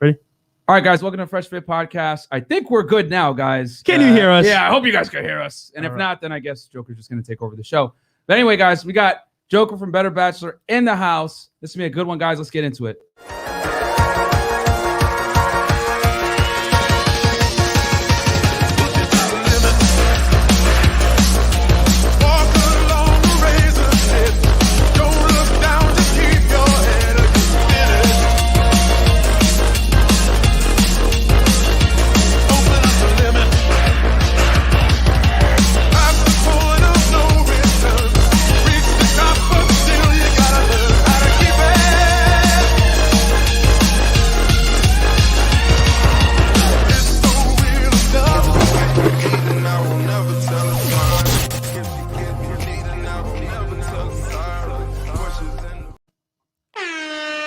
Ready? All right, guys, welcome to Freshfit Podcast. I think we're good now, guys. Can you hear us? Yeah, I hope you guys can hear us. And if not, then I guess Joker's just going to take over the show. But anyway, guys, we got Joker from Better Bachelor in the house. This is going to be a good one, guys. Let's get into it.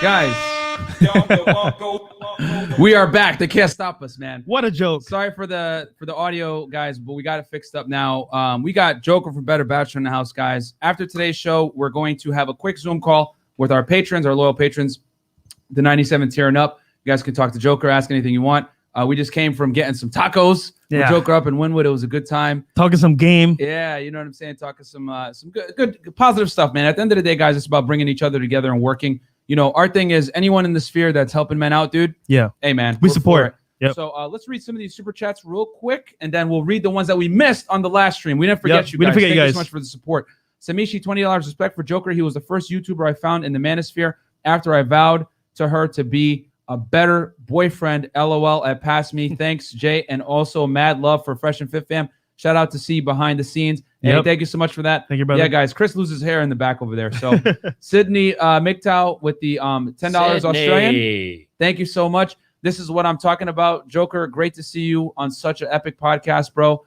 Guys, we are back. They can't stop us, man. What a joke. Sorry for the audio, guys, but we got it fixed up now. We got Joker from Better Bachelor in the house, guys. After today's show, we're going to have a quick Zoom call with our patrons, our loyal patrons, the 97 tier and up. You guys can talk to Joker, ask anything you want. We just came from getting some tacos. Yeah. Joker up in Wynwood. It was a good time. Talking some game. Yeah, you know what I'm saying? Talking some good positive stuff, man. At the end of the day, guys, it's about bringing each other together and working. You know, our thing is anyone in the sphere that's helping men out, dude. Yeah. Hey, man. We support it. Yep. So let's read some of these super chats real quick, and then we'll read the ones that we missed on the last stream. We didn't forget you guys. Thank you so much for the support. Samishi, $20 respect for Joker. He was the first YouTuber I found in the manosphere after I vowed to her to be a better boyfriend. LOL at Pass Me. Thanks, Jay. And also mad love for Fresh and Fit fam. Shout out to C behind the scenes. Hey, thank you so much for that. Thank you, brother. Yeah, guys, Chris loses hair in the back over there. So Sydney MGTOW with the $10 Australian. Thank you so much. This is what I'm talking about. Joker, great to see you on such an epic podcast, bro.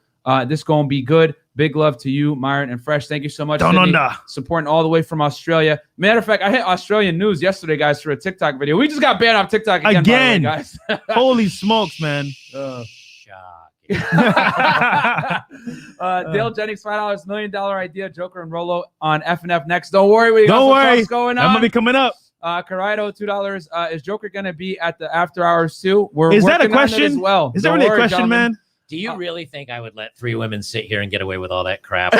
This going to be good. Big love to you, Myron and Fresh. Thank you so much. Sydney, supporting all the way from Australia. Matter of fact, I hit Australian news yesterday, guys, for a TikTok video. We just got banned off TikTok again. By the way, guys. Holy smokes, man. Dale Jennings, $5 $1 million idea. Joker and Rolo on FNF next. Don't worry, we got Don't worry. Going on. I'm gonna be coming up. Corrado, $2. Is Joker gonna be at the after hours too? Is that a question? As well. Is that really a question, gentlemen? Man? Do you really think I would let 3 women sit here and get away with all that crap?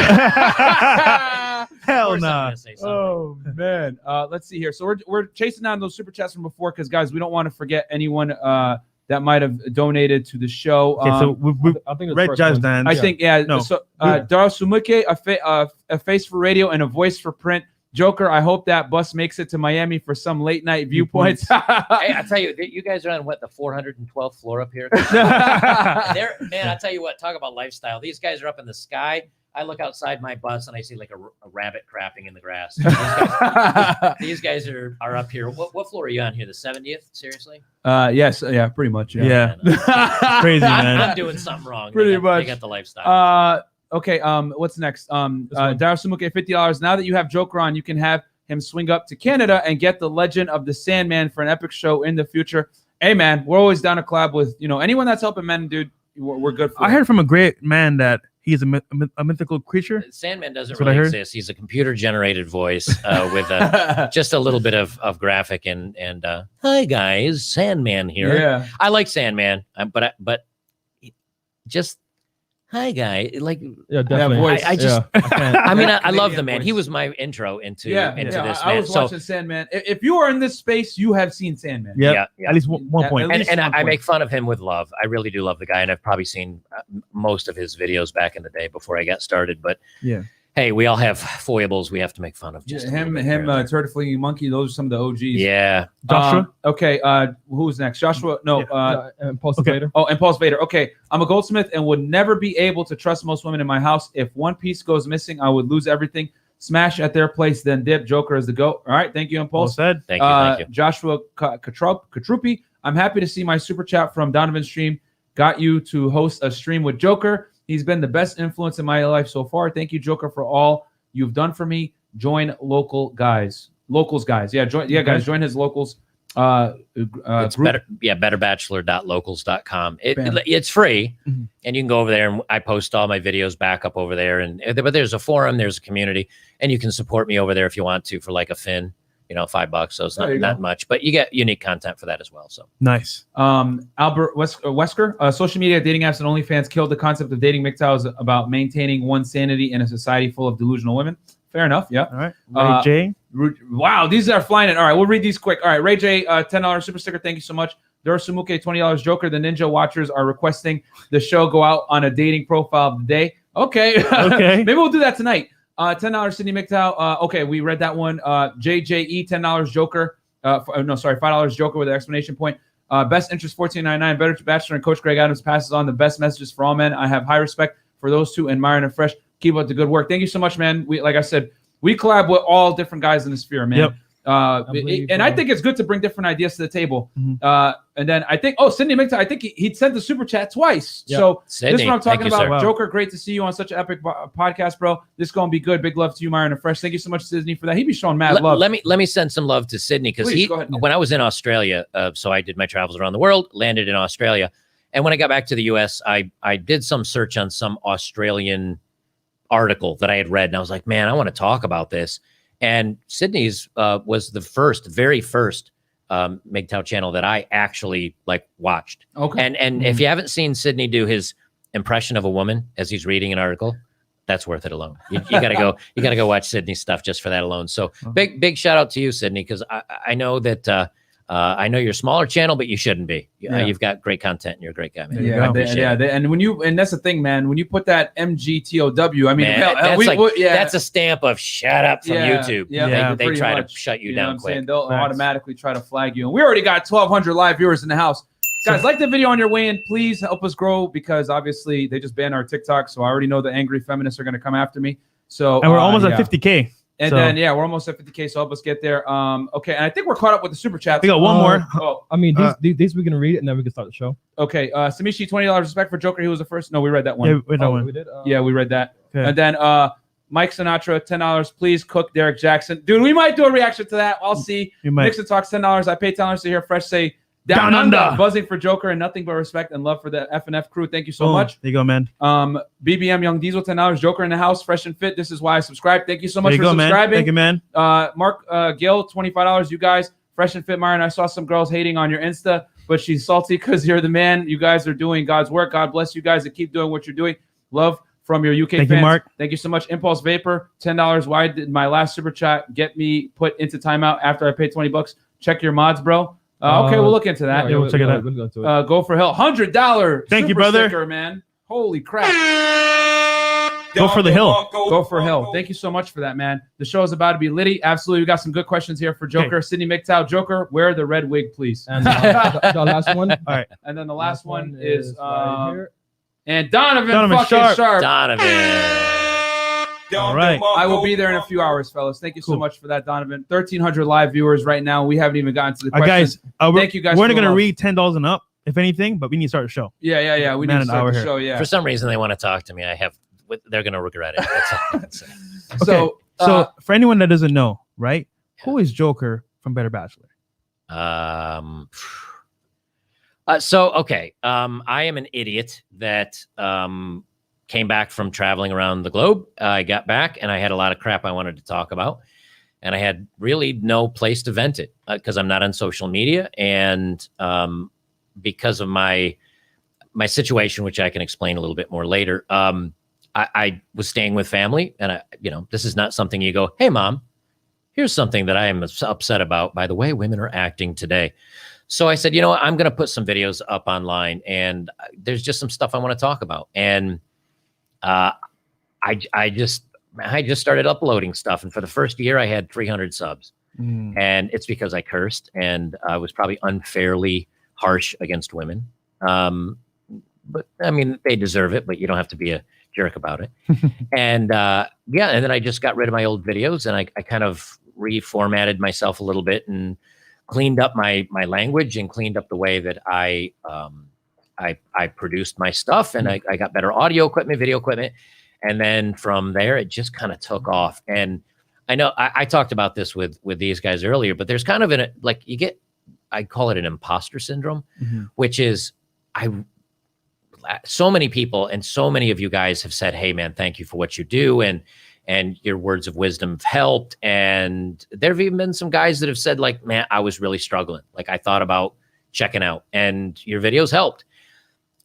Hell no. Oh man. Let's see here. So we're chasing down those super chats from before because guys, we don't want to forget anyone that might have donated to the show. Okay, so I think Red Jazz Dan. I think no. So Darasumuke, a face for radio and a voice for print. Joker, I hope that bus makes it to Miami for some late night viewpoints. Hey, I tell you, you guys are on what, the 412th floor up here? Man, I tell you what, talk about lifestyle. These guys are up in the sky. I look outside my bus and I see like a rabbit crapping in the grass. These guys are up here. What floor are you on here? The 70th? Seriously? Yes. Yeah, pretty much. Yeah. Crazy, man. I'm doing something wrong. Pretty much. They got the lifestyle. Okay. What's next? Darasumuke, $50. Now that you have Joker on, you can have him swing up to Canada and get the Legend of the Sandman for an epic show in the future. Hey, man, we're always down to collab with anyone that's helping men, dude. We're good for. I heard from a great man that he's a mythical creature. Sandman doesn't really exist. He's a computer-generated voice with just a little bit of graphic and hi guys, Sandman here. Yeah, I like Sandman, but just. Hi, guy. Like, yeah, definitely. I just, I mean, I love the man. He was my intro into this. I was watching Sandman. If you are in this space, you have seen Sandman. Yeah. At least one point. And I make fun of him with love. I really do love the guy, and I've probably seen most of his videos back in the day before I got started. But yeah. Hey, we all have foibles we have to make fun of. Just him, Turtle Flinging Monkey. Those are some of the OGs. Yeah. Joshua. Okay. Who's next? Joshua. No. Impulse Vader. Oh, Impulse Vader. Okay. I'm a goldsmith and would never be able to trust most women in my house. If one piece goes missing, I would lose everything. Smash at their place, then dip. Joker is the GOAT. All right. Thank you, Impulse. Well said. Thank you. Joshua Katrupi. I'm happy to see my super chat from Donovan's stream got you to host a stream with Joker. He's been the best influence in my life so far. Thank you, Joker, for all you've done for me. Join Locals guys. Yeah, guys, join his Locals. It's group. betterbachelor.locals.com. It's free, and you can go over there, and I post all my videos back up over there. But there's a forum, there's a community, and you can support me over there if you want to for like a fin. $5. So it's There you not go. much, but you get unique content for that as well. So Nice. Albert Wesker, social media, dating apps, and OnlyFans killed the concept of dating. MGTOW is about maintaining one's sanity in a society full of delusional women. Fair enough. Yeah. All right. Ray J. Wow, these are flying in. All right, we'll read these quick. All right, Ray J, $10 super sticker. Thank you so much. Durasumuke, $20. Joker, the Ninja Watchers are requesting the show go out on a dating profile of the day. Okay. Okay. Maybe we'll do that tonight. $10 Sydney MGTOW. Okay, we read that one. JJE, $10 Joker. $5 Joker with an exclamation point. Best interest $14.99. Better Bachelor and Coach Greg Adams passes on the best messages for all men. I have high respect for those two, and Myron and Fresh. Keep up the good work. Thank you so much, man. Like I said, we collab with all different guys in the sphere, man. Yep. And I think it's good to bring different ideas to the table. Mhm. And then I think, Sydney MGTOW, I think he sent the super chat twice. Yep. So Sydney, this is what I'm talking thank you, about. sir. Wow. Joker, great to see you on such an epic podcast, bro. This is going to be good. Big love to you, Myron and Fresh. Thank you so much, Sydney, for that. He be showing mad love. Let me send some love to Sydney because Please, go ahead. when I was in Australia, so I did my travels around the world, landed in Australia, and when I got back to the U.S., I did some search on some Australian article that I had read, and I was like, man, I want to talk about this. And Sydney's was the very first MGTOW channel that I actually watched. Okay. And if you haven't seen Sydney do his impression of a woman as he's reading an article, that's worth it alone. You gotta go. You gotta go watch Sydney's stuff just for that alone. So big shout out to you, Sydney, because I know that I know you're a smaller channel, but you shouldn't be. You've got great content. And you're a great guy, man. And that's the thing, man. When you put that MGTOW, I mean, Man, that's a stamp of shut up from YouTube. Yeah, They pretty try much. to shut you know what down I'm quick. saying? They'll Facts. automatically try to flag you. And we already got 1,200 live viewers in the house. Guys, like the video on your way in. Please help us grow because obviously they just banned our TikTok. So I already know the angry feminists are going to come after me. So And we're almost at 50K. And so then we're almost at 50K. So help us get there. Okay, and I think we're caught up with the super chats. we got one more. Oh, I mean, these we can read it and then we can start the show. okay. Samishi, $20 respect for Joker. He was the first. No, we read that one. Yeah, wait, that Oh, one. we did. Yeah, we read that. Okay. And then Mike Sinatra, $10. Please cook Derek Jackson. Dude, we might do a reaction to that. I'll see. You might. Nixon Talks, $10. I pay $10 to hear Fresh say Down under. buzzing for Joker and nothing but respect and love for the F&F crew. Thank you so Boom. much. There you go, man. BBM Young Diesel, $10. Joker in the house, Fresh and Fit. This is why I subscribe. Thank you so much There you for go, man. subscribing. Thank you, man. Mark Gill, $25. You guys, Fresh and Fit, Myron. I saw some girls hating on your Insta, but she's salty because you're the man. You guys are doing God's work. God bless you guys and keep doing what you're doing. Love from your UK Thank fans. you, Mark. Thank you so much. Impulse Vapor, $10. Why did my last super chat get me put into timeout after I paid $20? Check your mods, bro. Okay, we'll look into that. Yeah, we'll check it out. We'll go to it. Go for Hill, $100. Thank you, super brother. sticker, man. Holy crap. Go for the hill. Go for Hill. Thank you so much for that, man. The show is about to be litty. Absolutely. We got some good questions here for Joker. Okay. Sydney MGTOW. Joker, wear the red wig, please. And the last one. All right. And then the last one is right here. and Donovan Donovan fucking Sharp. Donovan. All right. I will be there in a few hours, fellas. Thank you so Cool. much for that, Donovan. 1,300 live viewers right now. We haven't even gotten to the Guys, questions. Thank you guys We're for not the going to love. read $10 and up, if anything, but we need to start the show. Yeah. We need Man, to an start hour the here. show, yeah. For some reason, they want to talk to me. They're going to regret it. That's it. So, So for anyone that doesn't know, right? Who is Joker from Better Bachelor? Okay. I am an idiot that came back from traveling around the globe. I got back and I had a lot of crap I wanted to talk about. And I had really no place to vent it because I'm not on social media. And because of my situation, which I can explain a little bit more later, I was staying with family. And, this is not something you go, hey, Mom, here's something that I am upset about. By the way, women are acting today. So I said, I'm going to put some videos up online. And there's just some stuff I want to talk about. And I just started uploading stuff. And for the first year, I had 300 subs. And it's because I cursed and I was probably unfairly harsh against women. But I mean, they deserve it, but you don't have to be a jerk about it. And and then I just got rid of my old videos and I kind of reformatted myself a little bit and cleaned up my language and cleaned up the way that I produced my stuff. And I got better audio equipment, video equipment. And then from there, it just kind of took off. And I know I talked about this with these guys earlier, but there's kind of I call it an imposter syndrome, which is so many people and so many of you guys have said, hey man, thank you for what you do. And and your words of wisdom have helped. And there have even been some guys that have said like, man, I was really struggling. Like I thought about checking out and your videos helped.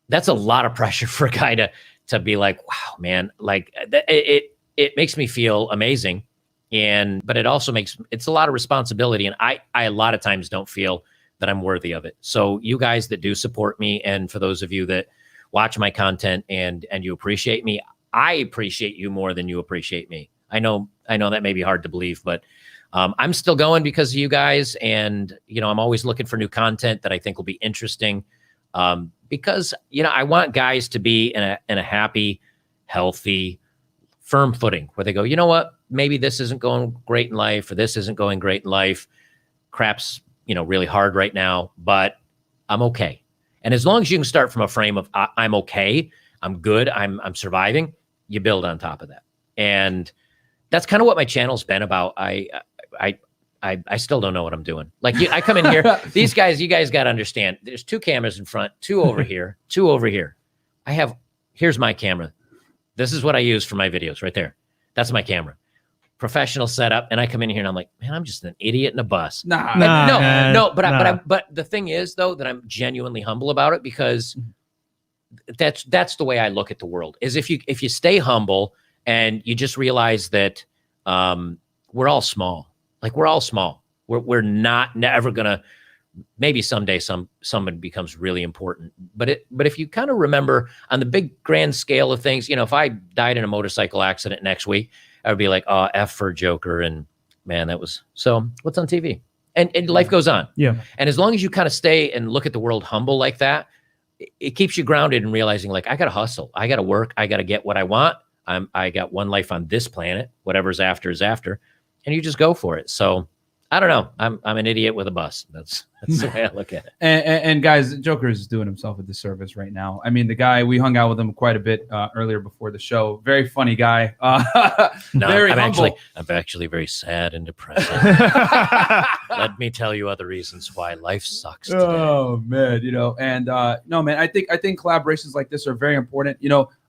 That's a lot of pressure for a guy to be like, wow, man, like it makes me feel amazing. But it also it's a lot of responsibility. And I a lot of times don't feel that I'm worthy of it. So you guys that do support me, and for those of you that watch my content and you appreciate me, I appreciate you more than you appreciate me. I know that may be hard to believe, but I'm still going because of you guys. And, I'm always looking for new content that I think will be interesting. Because, I want guys to be in a happy, healthy, firm footing where they go, you know what, maybe this isn't going great in life, or this isn't going great in life. Crap's, really hard right now, but I'm okay. And as long as you can start from a frame of I'm okay, I'm good, I'm surviving, you build on top of that. And that's kind of what my channel's been about. I still don't know what I'm doing. Like I come in here, you guys got to understand, there's 2 cameras in front, 2 over here, 2 over here. Here's my camera. This is what I use for my videos right there. That's my camera. Professional setup. And I come in here and I'm like, man, I'm just an idiot in a bus. But the thing is though, that I'm genuinely humble about it, because that's the way I look at the world, is if you stay humble and you just realize that we're all small. Like we're all small. We're never gonna. Maybe someday someone becomes really important. But if you kind of remember on the big grand scale of things, if I died in a motorcycle accident next week, I would be like, oh, F for Joker, and man, that was so. What's on TV? And life goes on. Yeah. And as long as you kind of stay and look at the world humble like that, it keeps you grounded and realizing like, I got to hustle, I got to work, I got to get what I want. I got one life on this planet. Whatever's after is after, and you just go for it. So I don't know. I'm an idiot with a bus. That's the way I look at it. And guys, Joker is doing himself a disservice right now. I mean, the guy, we hung out with him quite a bit earlier before the show. Very funny guy. No, very I'm humble. actually very sad and depressing. Let me tell you other reasons why life sucks today. Oh man, and no, man, I think collaborations like this are very important.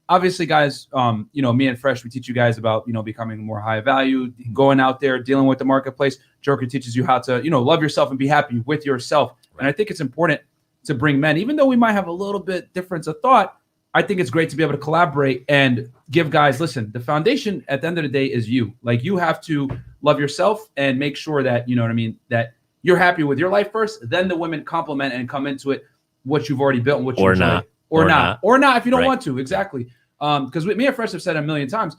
Obviously, guys, me and Fresh, we teach you guys about, becoming more high value, going out there, dealing with the marketplace. Joker teaches you how to, love yourself and be happy with yourself. Right. And I think it's important to bring men, even though we might have a little bit difference of thought, I think it's great to be able to collaborate and give guys, listen, the foundation at the end of the day is you. Like you have to love yourself and make sure that, that you're happy with your life first, then the women complement and come into it, what you've already built and what you enjoy. Or not if you don't want to. Exactly. Because me and Fresh have said a million times,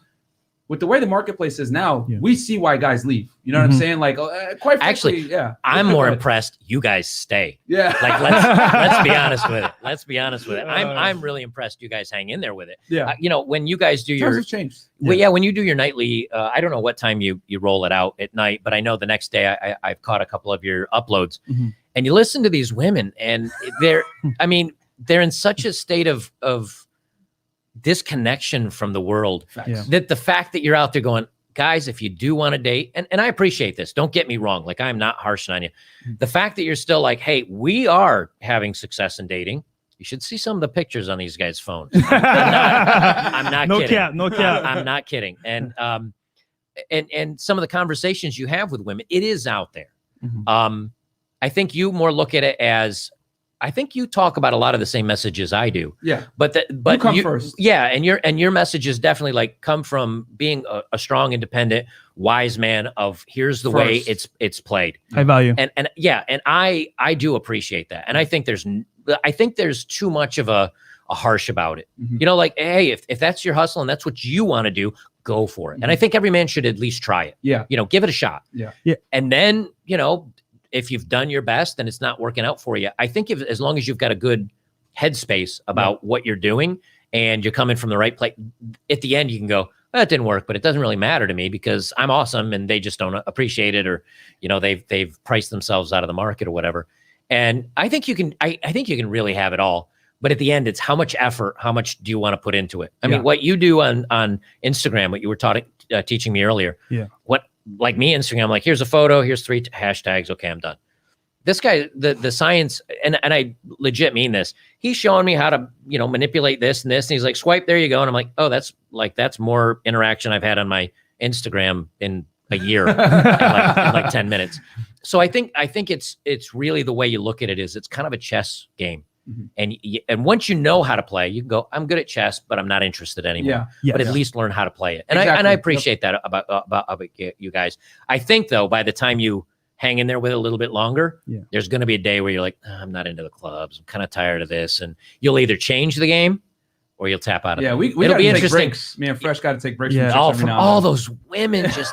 with the way the marketplace is now, we see why guys leave. You know what I'm saying? Like, quite frankly, actually, yeah. I'm more impressed. You guys stay. Yeah. Like, let's be honest with it. Let's be honest with it. I'm really impressed. You guys hang in there with it. Yeah. When you guys do your changed. Well, yeah, when you do your nightly, I don't know what time you roll it out at night, but I know the next day I've caught a couple of your uploads, and you listen to these women, and they're in such a state of disconnection from the world that the fact that you're out there going, guys, if you do want to date, and I appreciate this, don't get me wrong, like I'm not harshing on you. The fact that you're still like, hey, we are having success in dating. You should see some of the pictures on these guys' phones. I'm not no kidding. No cap. I'm not kidding. And some of the conversations you have with women, it is out there. I think you more look at it as, I think you talk about a lot of the same messages I do. Yeah. But you come first. Yeah. And your message is definitely like come from being a strong, independent, wise man of here's the way it's played. High value. And I do appreciate that. And I think there's too much of a harsh about it. Like, hey, if that's your hustle and that's what you want to do, go for it. And I think every man should at least try it. Yeah. Give it a shot. Yeah. And then, if you've done your best and it's not working out for you, I think as long as you've got a good headspace about what you're doing and you're coming from the right place, at the end you can go, that didn't work, but it doesn't really matter to me because I'm awesome and they just don't appreciate it, or they've priced themselves out of the market or whatever. And I think you can really have it all. But at the end, it's how much effort, how much do you want to put into it? I mean, what you do on Instagram, what you were teaching me earlier. Yeah. Like me, Instagram, like, here's a photo, here's 3 hashtags. Okay, I'm done. This guy, the science, and I legit mean this. He's showing me how to, manipulate this and this. And he's like, swipe, there you go. And I'm like, oh, that's more interaction I've had on my Instagram in a year, in like 10 minutes. So I think it's really the way you look at it is it's kind of a chess game. And once you know how to play, you can go, I'm good at chess, but I'm not interested anymore. But at least learn how to play it. And I appreciate that about you guys. I think though, by the time you hang in there with it a little bit longer, there's going to be a day where you're like, I'm not into the clubs. I'm kind of tired of this. And you'll either change the game or you'll tap out of it. We It'll be interesting. Breaks. Me and Fresh got to take breaks. From all those women just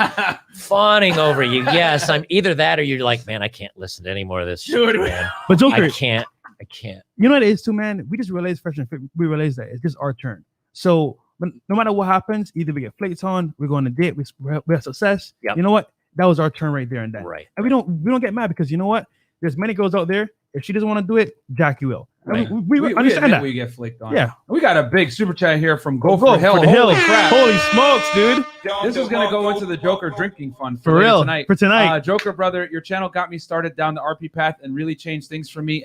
fawning over you. Yes, I'm either that or you're like, man, I can't listen to any more of this shit, man. But Joker, I can't. You know what it is too, man? We just realized Fresh and Fit. We realized that it's just our turn. So no matter what happens, either we get flakes on, we go on a date, we have success. You know what? That was our turn right there and then. Right. And we don't get mad because you know what? There's many girls out there. If she doesn't want to do it, Jackie will. Right. We understand that. We get flaked on. Yeah. We got a big super chat here from Go for for Hill. the Hill. Holy crap. Holy smokes, dude. This is going to go into the Joker drinking fund for real tonight. For tonight. Joker brother, your channel got me started down the RP path and really changed things for me.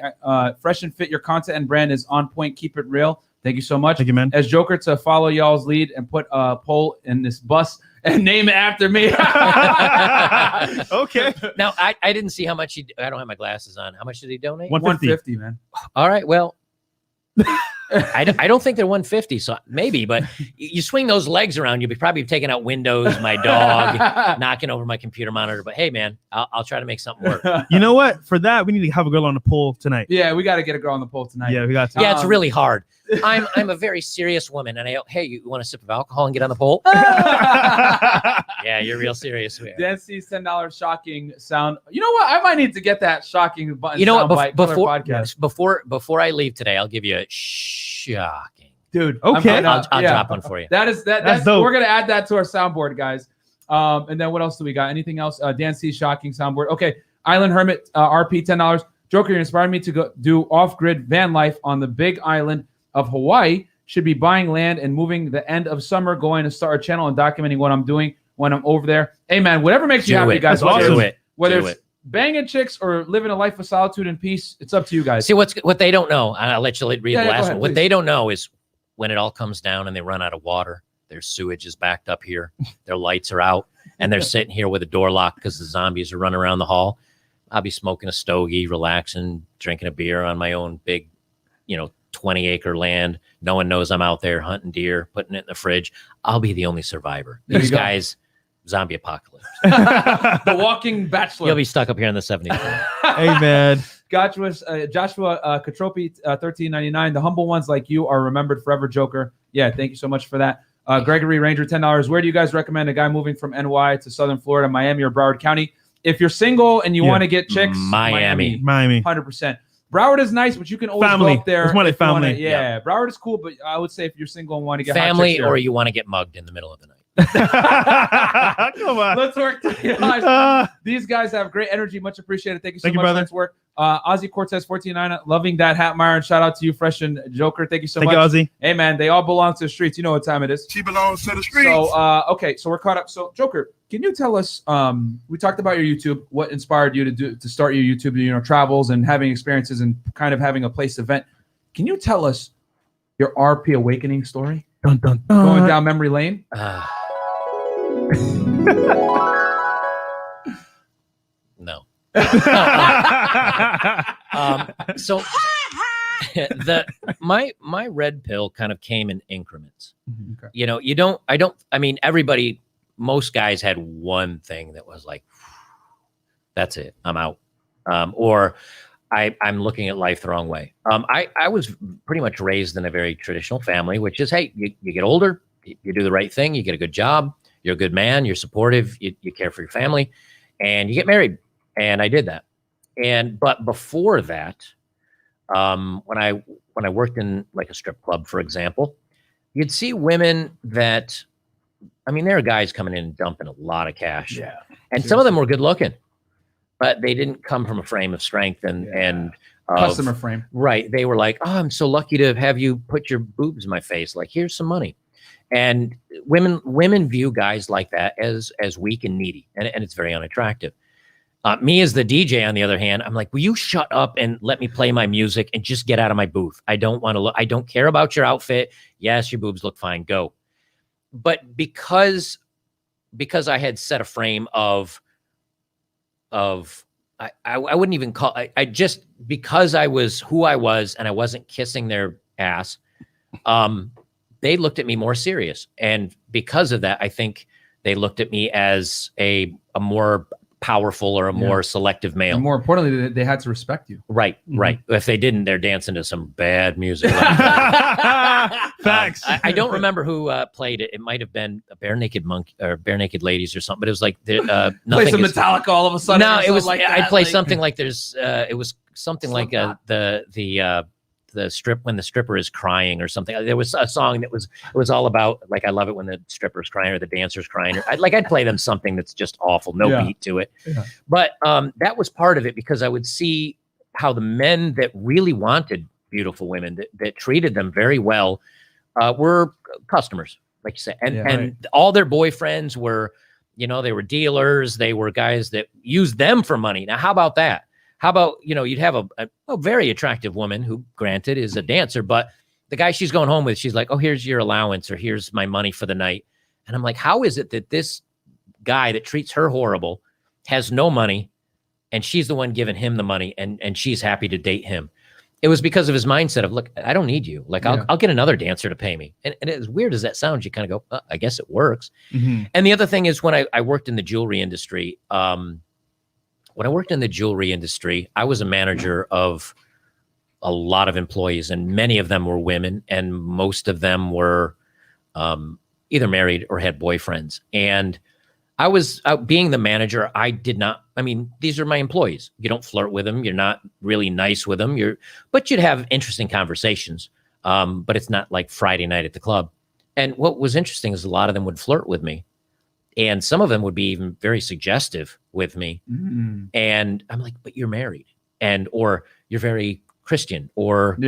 Fresh and Fit, your content and brand is on point. Keep it real. Thank you so much. Thank you, man. As Joker, to follow y'all's lead and put a poll in this bus and name it after me. Okay. Now, I didn't see how much I don't have my glasses on. How much did he donate? 150, man. All right. Well, I don't think they're 150, so maybe, but you swing those legs around, you'll be probably taking out windows, my dog, knocking over my computer monitor. But hey, man, I'll try to make something work. You know what? For that, we need to have a girl on the pole tonight. Yeah, we got to get a girl on the pole tonight. Yeah, we got to. Yeah, it's really hard. I'm a very serious woman, and hey, you want a sip of alcohol and get on the pole? Yeah, you're real serious. Dan sees $10 shocking sound. You know what? I might need to get that shocking button. You know what? Before I leave today, I'll give you a shocking. Dude, okay, I'll drop one for you. That's dope. We're gonna add that to our soundboard, guys. And then what else do we got? Anything else? Dan C shocking soundboard. Okay, Island Hermit RP $10. Joker, you inspired me to go do off-grid van life on the big island of Hawaii. Should be buying land and moving the end of summer, going to start a channel and documenting what I'm doing when I'm over there. Hey man, whatever makes you happy, guys. Whether it's banging chicks or living a life of solitude and peace, it's up to you guys. See what they don't know. I'll let you read the last one. What please. They don't know is when it all comes down and they run out of water, their sewage is backed up here, their lights are out, and they're sitting here with a door locked because the zombies are running around the hall. I'll be smoking a stogie, relaxing, drinking a beer on my own big, 20-acre land. No one knows I'm out there hunting deer, putting it in the fridge. I'll be the only survivor. These guys, zombie apocalypse. The Walking Bachelor. You'll be stuck up here in the 70s. Hey, man. Joshua Katropi, 13.99. The humble ones like you are remembered forever, Joker. Yeah, thank you so much for that. Gregory Ranger, $10. Where do you guys recommend a guy moving from NY to Southern Florida, Miami, or Broward County? If you're single and you want to get chicks, Miami, 100%. Broward is nice, but you can always go up there. It's one family. Yeah, Broward is cool, but I would say if you're single and want to get family, or you want to get mugged in the middle of the night. Come on. Let's work. These guys have great energy. Much appreciated. Thank you so much. Brother. Let's work. Ozzy Cortez 14.9. Loving that hat, Myron. Shout out to you, Fresh and Joker. Thank you so much. Thank you, Ozzy. Hey man, they all belong to the streets. You know what time it is. She belongs to the streets. So okay, so we're caught up. So Joker, can you tell us? We talked about your YouTube. What inspired you to start your YouTube? Travels and having experiences and kind of having a place event. Can you tell us your RP awakening story? Dun, dun, dun. Going down memory lane. No. So my red pill kind of came in increments. Okay. Most guys had one thing that was like, that's it, I'm out. Or I'm looking at life the wrong way. I was pretty much raised in a very traditional family, which is, hey, you get older, you do the right thing, you get a good job, you're a good man, you're supportive, you care for your family, and you get married. And I did that. But before that, when I worked in like a strip club, for example, you'd see women that, there are guys coming in and dumping a lot of cash. Yeah. And some of them were good looking, but they didn't come from a frame of strength and customer frame. Right. They were like, oh, I'm so lucky to have you put your boobs in my face. Like, here's some money. And women view guys like that as weak and needy, and it's very unattractive. Me as the DJ, on the other hand, I'm like, will you shut up and let me play my music and just get out of my booth? I don't want to look. I don't care about your outfit. Yes, your boobs look fine. Go. But because because I had set a frame of I wouldn't even call I just because I was who I was and I wasn't kissing their ass, they looked at me more serious. And because of that, I think they looked at me as a more powerful or a more selective male. And more importantly, they had to respect you. Right, right. If they didn't, they're dancing to some bad music. Facts. I don't remember who played it. It might have been a Bare Naked Monkey or Bare Naked Ladies or something. But it was like Play nothing. some Metallica all of a sudden. No, it was. Like I'd that, play like, something like there's. It was something like the strip when the stripper is crying or something. There was a song that was all about like I love it when the stripper's crying or the dancer's crying. I'd play them something that's just awful, no beat to it. Yeah. But that was part of it because I would see how the men that really wanted beautiful women that treated them very well were customers, like you said, and all their boyfriends were, they were dealers, they were guys that used them for money. Now, how about that? How about, you'd have a very attractive woman who, granted, is a dancer, but the guy she's going home with, she's like, oh, here's your allowance or here's my money for the night. And I'm like, how is it that this guy that treats her horrible has no money and she's the one giving him the money and she's happy to date him? It was because of his mindset of, look, I don't need you. Like, I'll get another dancer to pay me. And as weird as that sounds, you kind of go, I guess it works. Mm-hmm. And the other thing is when I worked in the jewelry industry, when I worked in the jewelry industry, I was a manager of a lot of employees, and many of them were women, and most of them were either married or had boyfriends. And I was being the manager. These are my employees. You don't flirt with them. You're not really nice with them. But you'd have interesting conversations. But it's not like Friday night at the club. And what was interesting is a lot of them would flirt with me. And some of them would be even very suggestive with me. Mm-hmm. And I'm like, but you're married or you're very Christian or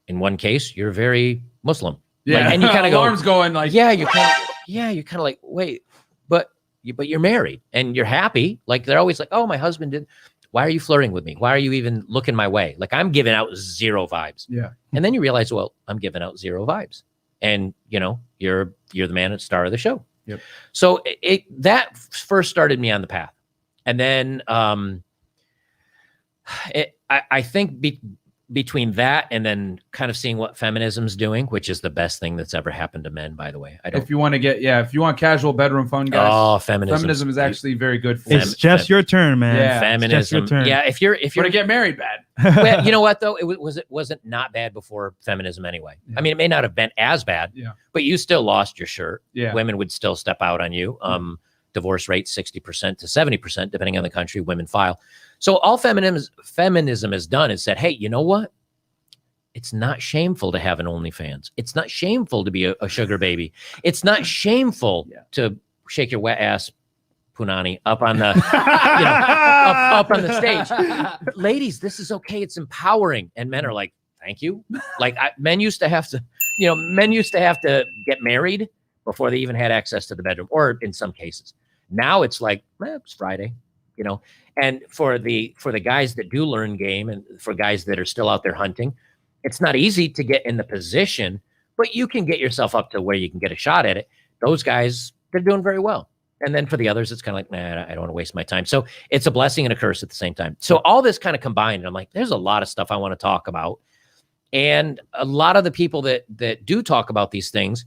in one case, you're very Muslim. Yeah. Like, and you kind of go, alarms going like, you're kind of like, wait, but you're married and you're happy. Like they're always like, oh, my husband did. Why are you flirting with me? Why are you even looking my way? Like I'm giving out zero vibes. Yeah. And then you realize, well, I'm giving out zero vibes. And you're the man at star of the show. Yep. So that first started me on the path. And then I think between that and then kind of seeing what feminism's doing, which is the best thing that's ever happened to men, by the way. If you want casual bedroom fun, guys, feminism is actually very good for it's just your turn, man. Yeah, feminism. Yeah, if you're to get married bad. Well, you know what though? It wasn't not bad before feminism anyway. Yeah. I mean, it may not have been as bad, but you still lost your shirt. Yeah. Women would still step out on you. Divorce rate 60% to 70%, depending on the country, women file. So all feminism has done is said, hey, you know what? It's not shameful to have an OnlyFans. It's not shameful to be a sugar baby. It's not shameful to shake your wet ass punani up on the up on the stage. Ladies, this is okay. It's empowering. And men are like, thank you. Like men used to have to get married before they even had access to the bedroom, or in some cases. Now it's like, it's Friday, And for the guys that do learn game and for guys that are still out there hunting, it's not easy to get in the position, but you can get yourself up to where you can get a shot at it. Those guys, they're doing very well. And then for the others, it's kind of like, nah, I don't want to waste my time. So it's a blessing and a curse at the same time. So all this kind of combined, I'm like, there's a lot of stuff I want to talk about. And a lot of the people that do talk about these things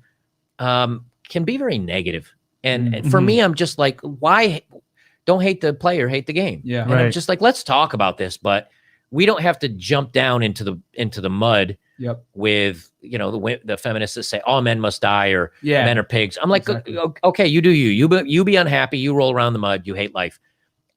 can be very negative. And for me, I'm just like, why don't hate the player, hate the game? Yeah. And I'm just like, let's talk about this, but we don't have to jump down into the mud with, the feminists that say all men must die or men are pigs. I'm like, okay, you do you be unhappy. You roll around the mud. You hate life.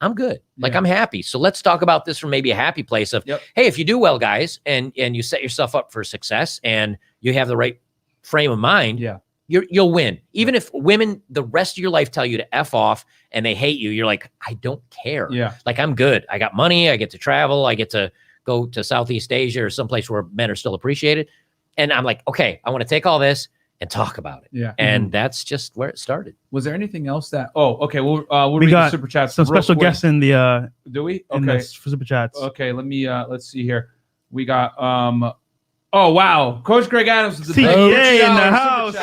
I'm good. Like I'm happy. So let's talk about this from maybe a happy place of, hey, if you do well, guys, and you set yourself up for success and you have the right frame of mind, you'll win. Even if women the rest of your life tell you to F off and they hate you, you're like, I don't care. Yeah. Like I'm good. I got money. I get to travel. I get to go to Southeast Asia or someplace where men are still appreciated. And I'm like, okay, I want to take all this and talk about it. Yeah. And that's just where it started. Was there anything else that, okay, we'll read the super chats. Some special guests in the, do we? Okay. For super chats. Okay. Let's see here. We got, oh, wow. Coach Greg Adams is CEA in the house.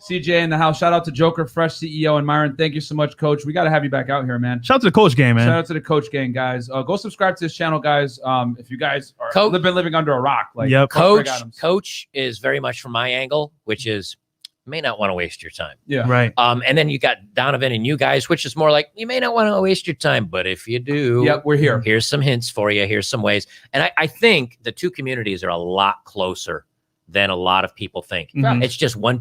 CJ in the house. Shout out to Joker, Fresh CEO, and Myron. Thank you so much, Coach. We got to have you back out here, man. Shout out to the coach gang, man. Shout out to the Coach gang, guys. Go subscribe to this channel, guys. If you guys are been living under a rock, like Coach is very much from my angle, which is may not want to waste your time. Yeah. Right. And then you got Donovan and you guys, which is more like you may not want to waste your time, but if you do, yep, we're here. Here's some hints for you. Here's some ways. And I think the two communities are a lot closer than a lot of people think. Mhm. It's just one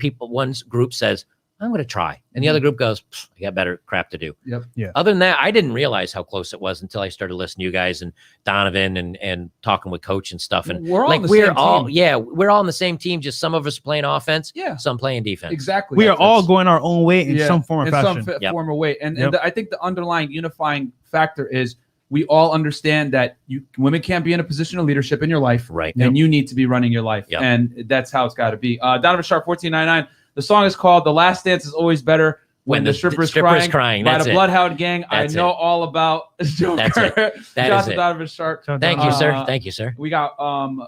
group says, I'm going to try. And the other group goes, I got better crap to do. Yep. Yeah. Other than that, I didn't realize how close it was until I started listening to you guys and Donovan and talking with Coach and stuff. And we're all like, on the we're same all, team. yeah, we're all on the same team. Just some of us playing offense, some playing defense. Exactly. We are all going our own way in some form or fashion. Form or way. And I think the underlying unifying factor is we all understand that women can't be in a position of leadership in your life. Right. And you need to be running your life. And that's how it's got to be. Donovan Sharp, 1499. The song is called The Last Dance is Always Better When the Stripper's Crying. That's by the Bloodhound Gang. That's I know all about Joker. That's it. That Shout is out to Donovan Sharp. Thank you, sir. Thank you, sir. We got,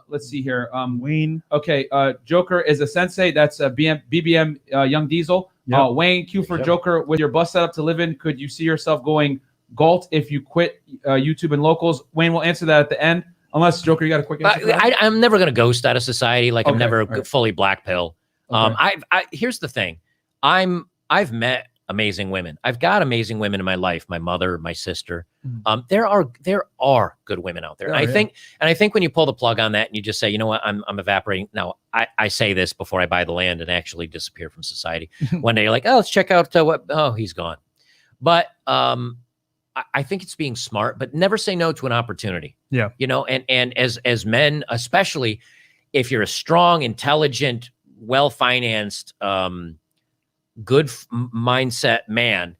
let's see here. Wayne. Okay. Joker is a sensei. That's BBM Young Diesel. Yep. Wayne, Q for Joker. With your bus setup to live in, could you see yourself going Galt if you quit YouTube and locals? Wayne will answer that at the end. Unless, Joker, you got a quick answer? I'm never going to ghost out of society. Like, I'm never fully black pill. Okay. Here's the thing. I've met amazing women. I've got amazing women in my life. My mother, my sister. There are good women out there. I think when you pull the plug on that and you just say, you know what, I'm evaporating. Now, I say this before I buy the land and actually disappear from society. One day you're like, oh, let's check out he's gone. But I think it's being smart, but never say no to an opportunity. Yeah. You know, and as men, especially if you're a strong, intelligent, well-financed, good mindset man,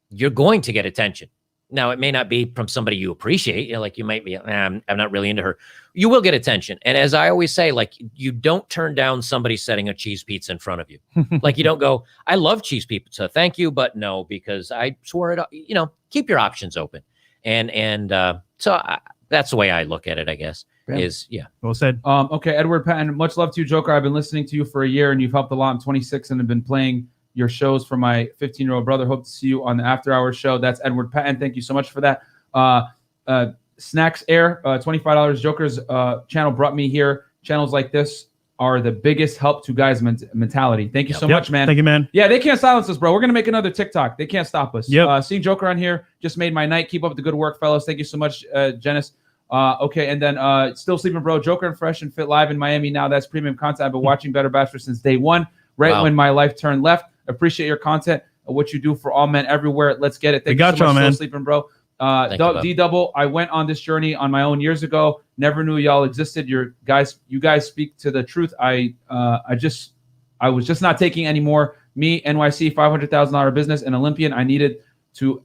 you're going to get attention. Now, it may not be from somebody you appreciate. You know, like you might be, I'm not really into her. You will get attention. And as I always say, like, you don't turn down somebody setting a cheese pizza in front of you. Like, you don't go, I love cheese pizza, thank you, but no, because I swore it. You know, keep your options open. And so that's the way I look at it, I guess. Well said. Okay, Edward Patton, much love to you, Joker. I've been listening to you for a year, and you've helped a lot. I'm 26 and have been playing your shows for my 15-year-old brother. Hope to see you on the After Hours show. That's Edward Patton. Thank you so much for that. Snacks Air, $25. Joker's channel brought me here. Channels like this are the biggest help to guys' mentality. Thank you so much, man. Thank you, man. Yeah, they can't silence us, bro. We're going to make another TikTok. They can't stop us. Yep. Seeing Joker on here just made my night. Keep up the good work, fellas. Thank you so much, Janice. Okay, and then still sleeping, bro. Joker and Fresh and Fit live in Miami now. That's premium content. I've been watching Better Bachelor since day one, when my life turned left. Appreciate your content, what you do for all men everywhere. Let's get it. Thank you so much, man. Still sleeping, bro. D-Double, I went on this journey on my own years ago. Never knew y'all existed. You guys speak to the truth. I was just not taking anymore. Me, NYC, $500,000 business, an Olympian. I needed to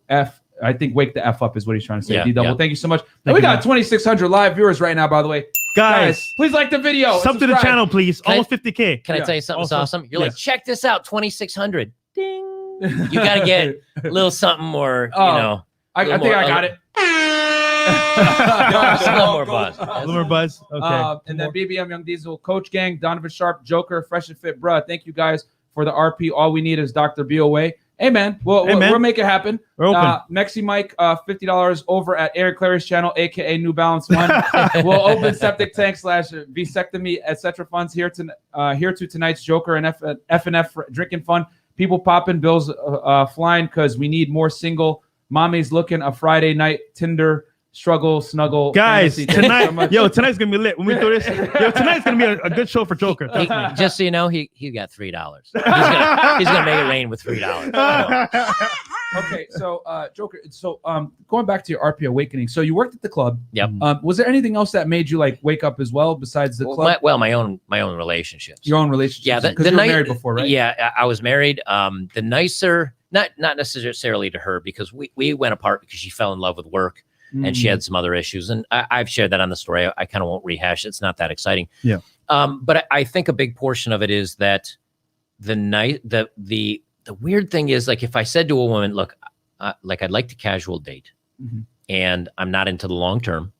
wake the F up is what he's trying to say. Yeah, D-Double, thank you so much. We got 2,600 live viewers right now, by the way. Guys, please like the video. Sub to the channel, please. Almost 50K. Can I tell you something awesome? You're like, check this out, 2,600. Ding. You got to get a little something more, you know. I think I got it. A little more buzz. A little more buzz. Okay. And then BBM Young Diesel, Coach Gang, Donovan Sharp, Joker, Fresh and Fit, bruh. Thank you guys for the RP. All we need is Dr. BOA. Hey, man. We'll make it happen. We're open. Mexi Mike, $50 over at Eric Clary's channel, a.k.a. New Balance One. We'll open septic tank / vasectomy, etc. funds here to tonight's Joker and F&F drinking fun. People popping, bills flying because we need more single mommies looking a Friday night Tinder struggle snuggle. Guys, fantasy. tonight, tonight's gonna be lit. When we do this, tonight's gonna be a good show for Joker. Just so you know, he got $3. He's gonna make it rain with $3. Okay, so Joker, going back to your RP Awakening, so you worked at the club. Yep. Was there anything else that made you like wake up as well besides the club? My own relationships. Your own relationships. Yeah, because you were married before, right? Yeah, I was married. The nicer, not necessarily to her, because we went apart because she fell in love with work. And she had some other issues, and I've shared that on the story. I kind of won't rehash it. It's not that exciting. Yeah. But I think a big portion of it is that the weird thing is, like, if I said to a woman, look, like, I'd like to casual date, and I'm not into the long term,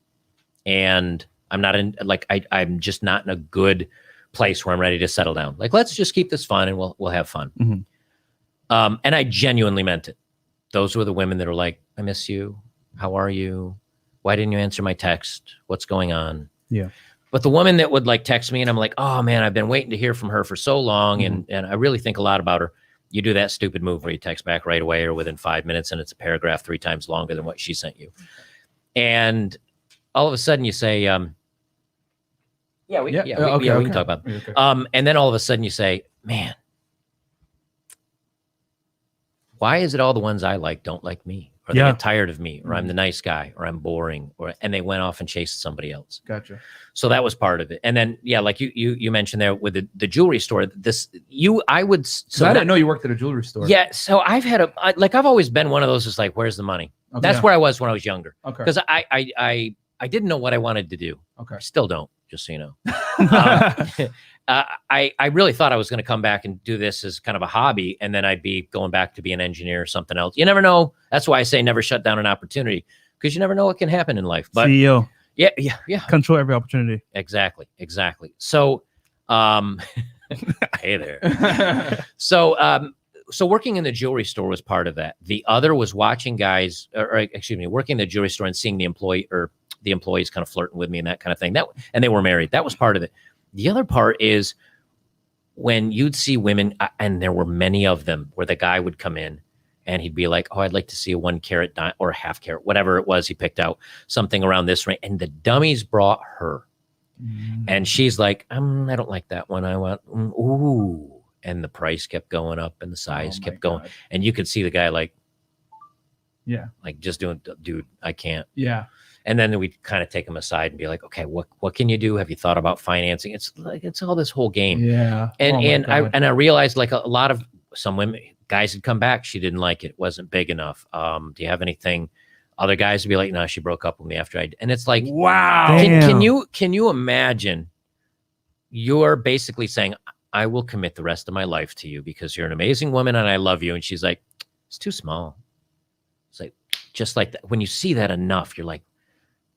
and I'm not in, like, I'm just not in a good place where I'm ready to settle down. Like, let's just keep this fun and we'll have fun. Mhm. And I genuinely meant it. Those were the women that are like, I miss you. How are you? Why didn't you answer my text? What's going on? Yeah. But the woman that would like text me and I'm like, oh man, I've been waiting to hear from her for so long. And I really think a lot about her. You do that stupid move where you text back right away or within 5 minutes and it's a paragraph 3 times longer than what she sent you. And all of a sudden you say, we can talk about it. Okay. And then all of a sudden you say, man, why is it all the ones I like don't like me? Or they get tired of me, or I'm the nice guy, or I'm boring, and they went off and chased somebody else. Gotcha. So that was part of it. And then, like you mentioned there with the jewelry store, I didn't know you worked at a jewelry store. Yeah. So I've had I've always been one of those that's like, where's the money? Okay. That's where I was when I was younger. Okay. Because I didn't know what I wanted to do. Okay. I still don't, just so you know. I really thought I was going to come back and do this as kind of a hobby, and then I'd be going back to be an engineer or something else. You never know. That's why I say never shut down an opportunity, because you never know what can happen in life. But CEO. Yeah. Control every opportunity. Exactly. So, hey there. So working in the jewelry store was part of that. The other was watching guys, working in the jewelry store and seeing the employees kind of flirting with me and that kind of thing. And they were married. That was part of it. The other part is when you'd see women, and there were many of them, where the guy would come in and he'd be like, oh, I'd like to see a 1 carat or a half carat, whatever it was he picked out, something around this range. And the dummies brought her. And she's like, I don't like that one. I want, ooh. And the price kept going up and the size kept going. And you could see the guy like just doing, dude, I can't. Yeah. And then we'd kind of take them aside and be like, okay, what can you do? Have you thought about financing? It's like, it's all this whole game. Yeah. And I realized like a lot of some women, guys had come back. She didn't like it. It wasn't big enough. Do you have anything? Other guys would be like, no, she broke up with me after and it's like, wow. Can you imagine? You're basically saying, I will commit the rest of my life to you because you're an amazing woman and I love you. And she's like, it's too small. It's like, just like that. When you see that enough, you're like,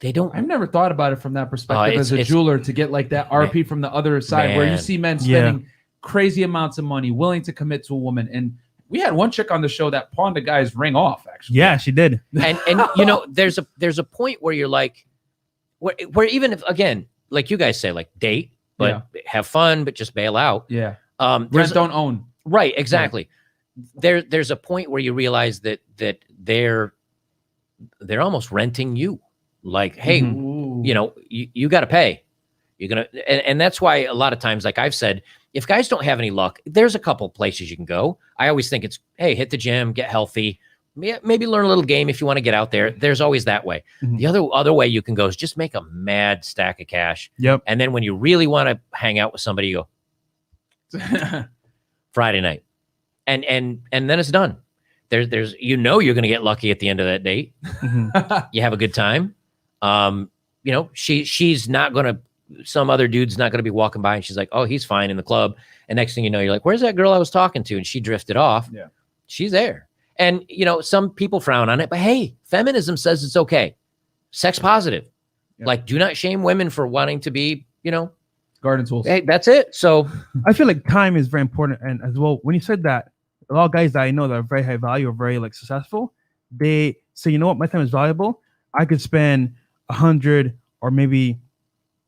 I've never thought about it from that perspective as a jeweler, to get like that RP from the other side, where you see men spending crazy amounts of money, willing to commit to a woman. And we had one chick on the show that pawned a guy's ring off, actually. Yeah, she did. And there's a point where you're like, where even if, again, like you guys say, like date, but have fun, but just bail out. Yeah. Don't own. Right. Exactly. Right. There's a point where you realize that they're almost renting you. Like, hey, you got to pay. You're going to, and that's why a lot of times, like I've said, if guys don't have any luck, there's a couple places you can go. I always think it's, hey, hit the gym, get healthy, maybe learn a little game if you want to get out there. There's always that way. Mm-hmm. The other way you can go is just make a mad stack of cash. Yep. And then when you really want to hang out with somebody, you go Friday night, and then it's done. There's you're going to get lucky at the end of that date. Mm-hmm. You have a good time. She's not going to, some other dude's not going to be walking by and she's like, oh, he's fine in the club. And next thing you know, you're like, where's that girl I was talking to? And she drifted off. Yeah. She's there. And, some people frown on it, but hey, feminism says it's okay. Sex positive. Yeah. Like, do not shame women for wanting to be, garden tools. Hey, that's it. So I feel like time is very important. And as well, when you said that, a lot of guys that I know that are very high value or very like successful, they say, you know what, my time is valuable. I could spend 100 or maybe,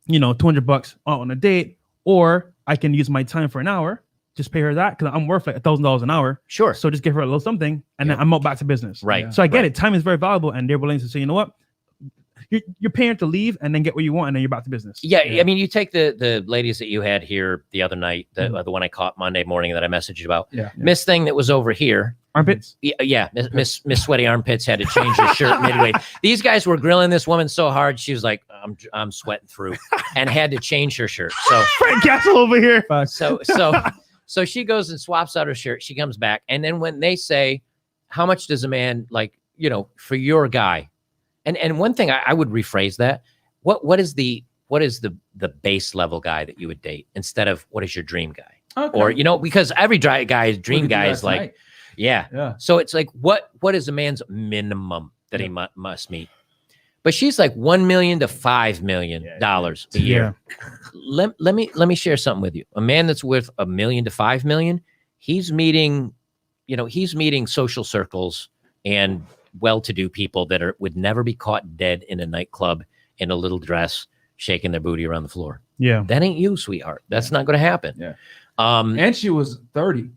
$200 on a date, or I can use my time for an hour, just pay her that because I'm worth like $1,000 an hour. Sure. So just give her a little something and then I'm out back to business. Right. Yeah. So I get it. Time is very valuable and they're willing to say, you know what? You're paying her to leave and then get what you want and then you're back to business. Yeah. I mean, you take the ladies that you had here the other night, the one I caught Monday morning that I messaged you about. Yeah. Miss Thing that was over here. Armpits? Yeah. Miss Sweaty Armpits had to change her shirt midway. These guys were grilling this woman so hard. She was like, I'm sweating through, and had to change her shirt. So Frank Castle over here. So she goes and swaps out her shirt. She comes back. And then when they say, how much does a man like, for your guy? And one thing I would rephrase that. What is the base level guy that you would date instead of what is your dream guy? Okay. Or, because every guy's dream guy is like, yeah. So it's like, what is a man's minimum that he must meet? But she's like $1 million to $5 million a year. Let me share something with you. A man that's worth $1 million to $5 million, he's meeting social circles and well-to-do people that would never be caught dead in a nightclub in a little dress, shaking their booty around the floor. Yeah. That ain't you, sweetheart. That's not going to happen. Yeah. And she was 30.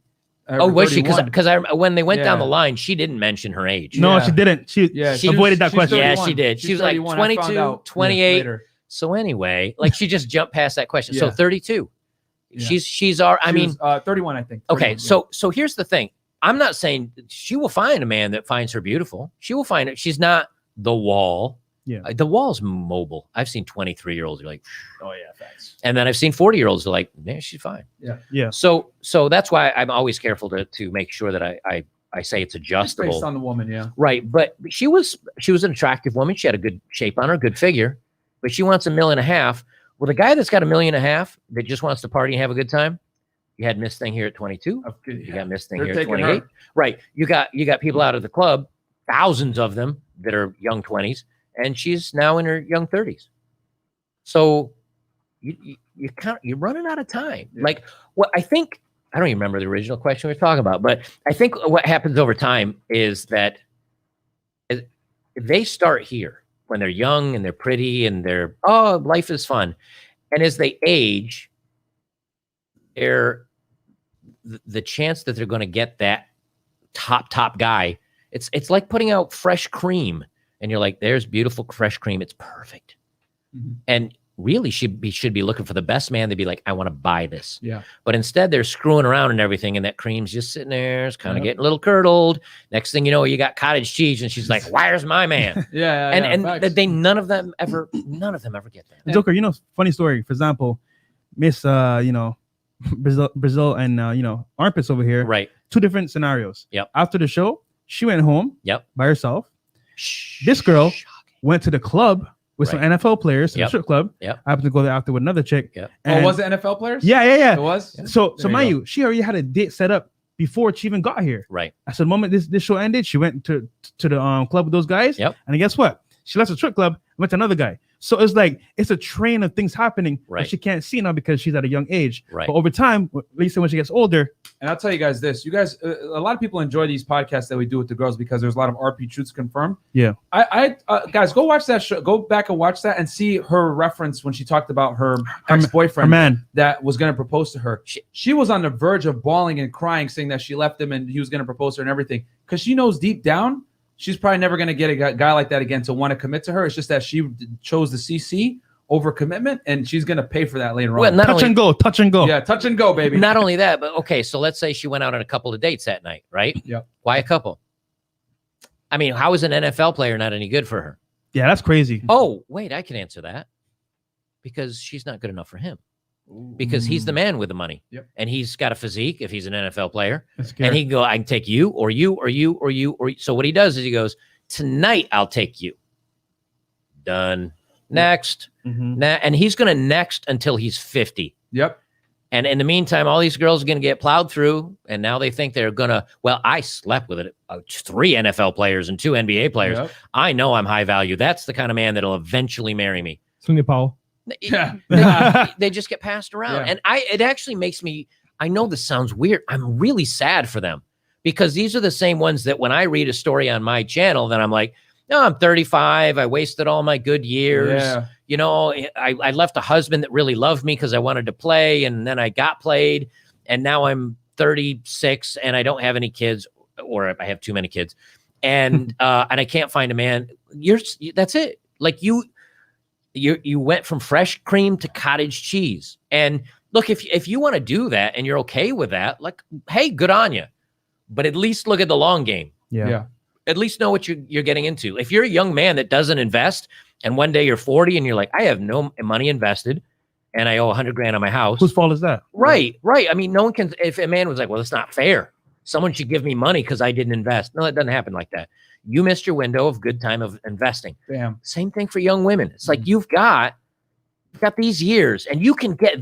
Oh, was she? Because when they went down Yeah. the line, she didn't mention her age. No, Yeah. she didn't. She avoided that question. Yeah, 31. she did. She was like 31. I found 22, out 28. later. So anyway, like she just jumped past that question. So Yeah. 32. Yeah. She's our. I She mean, was, 31, I think. okay. 31, So here's the thing. I'm not saying she will find a man that finds her beautiful. She will find it. She's not the wall. Yeah. The wall's mobile. I've seen 23-year-olds who are like, Oh yeah, thanks. and then I've seen 40-year-olds who are like, yeah, she's fine. Yeah. So that's why I'm always careful to make sure that I say it's It's adjustable. based on the woman, yeah. Right. But she was an attractive woman. She had a good shape on her, good figure, but she wants $1.5 million. Well, the guy that's got $1.5 million that just wants to party and have a good time, you had Miss Thing here at 22. You got Miss Thing They're here at taking 28. her. Right. You got people out of the club, thousands of them that are young 20s, and she's now in her young 30s. So you're running out of time. Yeah. Like what I think, I don't even remember the original question we were talking about, but I think what happens over time is that they start here when they're young and they're pretty and life is fun. And as they age, the chance that they're going to get that top guy, it's like putting out fresh cream and you're like, there's beautiful fresh cream. It's perfect. Mhm. And really should be looking for the best man to be like, I want to buy this. Yeah. But instead they're screwing around and everything. And that cream's just sitting there. It's kind of Yep. getting a little curdled. Next thing you know, you got cottage cheese and she's like, where's my man? Yeah. and facts. none of them ever get that. Joker, funny story. For example, Miss, Brazil and, Armpits over here. Right. Two different scenarios. Yep. After the show, she went home. Yep. By herself. This girl went to the club with some Right. NFL players, Yep. the strip club. Yep. I happened to go there after with another chick. Yep. And was it NFL players? Yeah. It was? So There you mind go. you, she already had a date set up before she even got here. Right. I said, the moment this show ended, she went to the club with those guys. Yep. And guess what? She left the strip club, went to another guy. So it's like it's a train of things happening Right. that she can't see now because she's at a young age. Right. But over time, at least when she gets older, And I'll tell you guys this. You guys, a lot of people enjoy these podcasts that we do with the girls because there's a lot of RP truths confirmed. Yeah. I guys, go watch that show. Go back and watch that and see her reference when she talked about her her ex-boyfriend man. that was going to propose to her. She was on the verge of bawling and crying, saying that she left him and he was going to propose to her and everything. Because she knows deep down, she's probably never going to get a guy like that again to want to commit to her. It's just that she chose the CC over commitment, and she's going to pay for that later Well, on. Touch and go. Yeah, touch and go, baby. Not only that, but okay, so let's say she went out on a couple of dates that night, right? Yep. Why a couple? I mean, how is an NFL player not any good for her? Yeah, that's crazy. Oh, wait, I can answer that. Because she's not good enough for him. Because he's the man with the money. Yep. And he's got a physique if he's an NFL player. That's And scary. he can go, I can take you or you or you or you or you. So what he does is he goes, tonight I'll take you. Done. Next. Mhm. And he's going to next until he's 50. Yep. And in the meantime, all these girls are going to get plowed through. And now they think they're going to, well, I slept with 3 NFL players and 2 NBA players. Yep. I know I'm high value. That's the kind of man that'll eventually marry me. Swing it, Paul. Yeah. They just get passed around. Yeah. And it actually makes me, I know this sounds weird. I'm really sad for them because these are the same ones that when I read a story on my channel, then I'm like, no, I'm 35. I wasted all my good years. Yeah. You know, I left a husband that really loved me because I wanted to play. And then I got played. And now I'm 36 and I don't have any kids, or I have too many kids. And and I can't find a man. That's it. Like you went from fresh cream to cottage cheese. And look, if you want to do that and you're okay with that, like, hey, good on you. But at least look at the long game. Yeah. At least know what you're getting into. If you're a young man that doesn't invest and one day you're 40 and you're like, I have no money invested and I owe $100,000 on my house. Whose fault is that? Right. I mean, no one can, if a man was like, well, it's not fair. Someone should give me money because I didn't invest. No, it doesn't happen like that. You missed your window of good time of investing. Damn. Same thing for young women. It's like you've got got these years, and you can get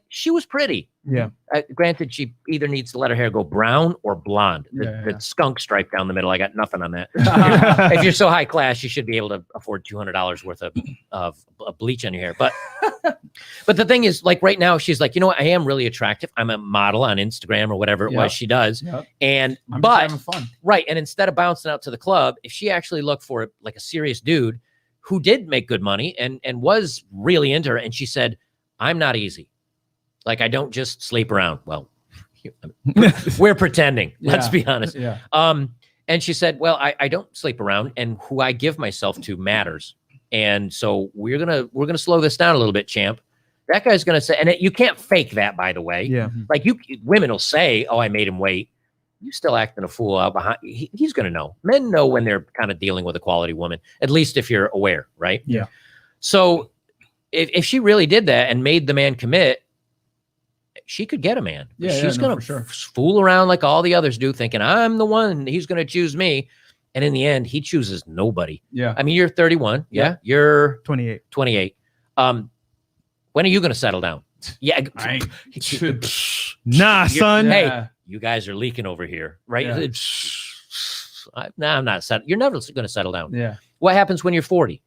she was pretty. Yeah. Granted, she either needs to let her hair go brown or blonde. Yeah, The skunk stripe down the middle, I got nothing on that. yeah. If you're so high class, you should be able to afford $200 worth of bleach on your hair. But the thing is, like right now, she's like, you know what? I am really attractive. I'm a model on Instagram or whatever it was she does. Yep. And I'm just but having fun. right, and instead of bouncing out to the club, if she actually looked for like a serious dude who did make good money and was really into her, and she said, I'm not easy. Like, I don't just sleep around. Well, we're pretending. Let's be honest. Yeah. And she said, well, I don't sleep around, and who I give myself to matters. And so we're gonna slow this down a little bit, champ. That guy's gonna say, and you can't fake that, by the way. Yeah. Like women will say, oh, I made him wait. You still acting a fool out behind. He's gonna know. Men know when they're kind of dealing with a quality woman, at least if you're aware, right? Yeah. So if she really did that and made the man commit, she could get a man. Yeah, She's no, gonna for sure. fool around like all the others do, thinking I'm the one. He's gonna choose me, and in the end, he chooses nobody. Yeah. I mean, you're 31. Yeah. Yeah. You're 28. 28. When are you gonna settle down? Yeah. Nah, son. Hey, Yeah. you guys are leaking over here, right? Yeah. I'm not settled. You're never gonna settle down. Yeah. What happens when you're 40?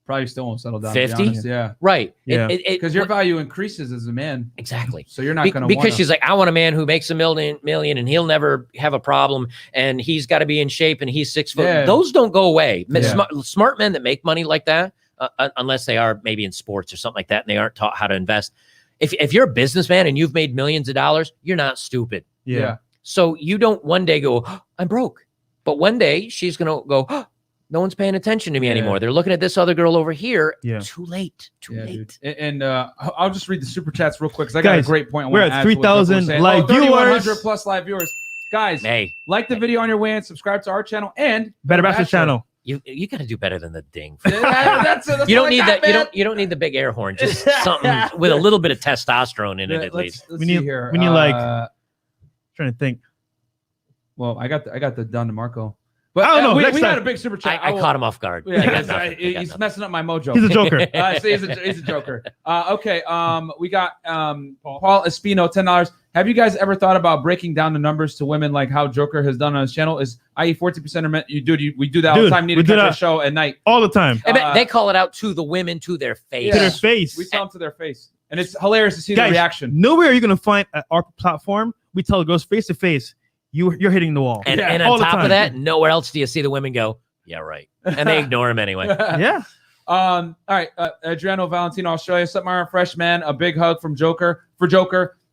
Probably still won't settle down. to be 50? honest. Yeah. Right. Yeah. Because your value increases as a man. exactly. So you're not going to because she's like, I want a man who makes a million and he'll never have a problem and he's got to be in shape and he's 6 foot. Yeah. Those don't go away. Yeah. Smart men that make money like that, unless they are maybe in sports or something like that and they aren't taught how to invest. If you're a businessman and you've made millions of dollars, you're not stupid. Yeah. So you don't one day go, oh, I'm broke. But one day she's going to go, oh, no one's paying attention to me anymore. They're looking at this other girl over here. Yeah. Too late. Too late. Dude. And I'll just read the super chats real quick because I got Guys, a great point. I we're wanna at add to what Joker was 3,000 saying. live 3,100 viewers. plus live viewers. Guys, Hey, like the video on your way in, subscribe to our channel and Better Bachelor channel. you got to do better than the ding. That's You don't what I need got, that. man. You don't need the big air horn. Just something with a little bit of testosterone in it, at least. Let's We see need- here. we need, like- Trying to think. Well, I got the Don DeMarco. But I don't know, we next had time. a big super chat. I caught him off guard. Yeah, I got nothing. I got he's nothing. messing up my mojo. He's a joker. So he's a joker. Okay. We got Paul Espino, $10. Have you guys ever thought about breaking down the numbers to women like how Joker has done on his channel? I.e., 40% are men. We do that all the Dude, time. Need we to do catch our that. show at night. All the time. They call it out to the women to their face. To Yeah. their face. We tell them to their face, and it's hilarious to see Guys, the reaction. Nowhere are you going to find at our platform, we tell girls face to face, you're hitting the wall. And, Yeah. and All on the top time. of that, nowhere else do you see the women go, yeah, right. And they ignore him anyway. Yeah. All right. Adriano Valentino, Australia. Sup, Myron Fresh, man. A big hug from Joker.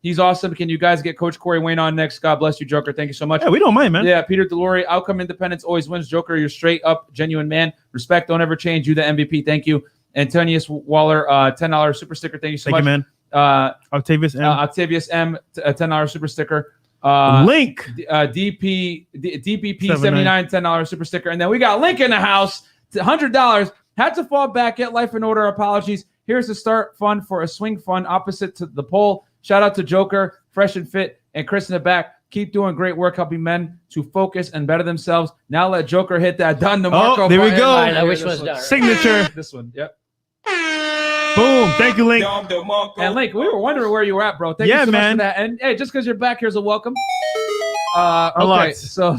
He's awesome. Can you guys get Coach Corey Wayne on next? God bless you, Joker. Thank you so much. Yeah, we don't mind, man. Yeah, Peter Delory, outcome independence always wins. Joker, you're straight up genuine man. Respect, don't ever change. You the MVP. Thank you. Antonius Waller, $10 super sticker. Thank you so Thank you, much. man. Octavius M. Octavius M, $10 super sticker. Link. DPP 79, $10 super sticker. And then we got Link in the house, $100. Had to fall back, get life in order. Apologies. Here's the start fund for a swing fund opposite to the pole. Shout out to Joker, Fresh and Fit, and Chris in the back. Keep doing great work helping men to focus and better themselves. Now let Joker hit that Don DeMarco. Oh, there we button. go. All right, I wish This it was one. done. Signature. This one. Yep. Boom. Thank you, Link. And Link, we were wondering where you were at, bro. Thank you Yeah, so man. much for that. And hey, just because you're back, here's a welcome. A Okay, lot. so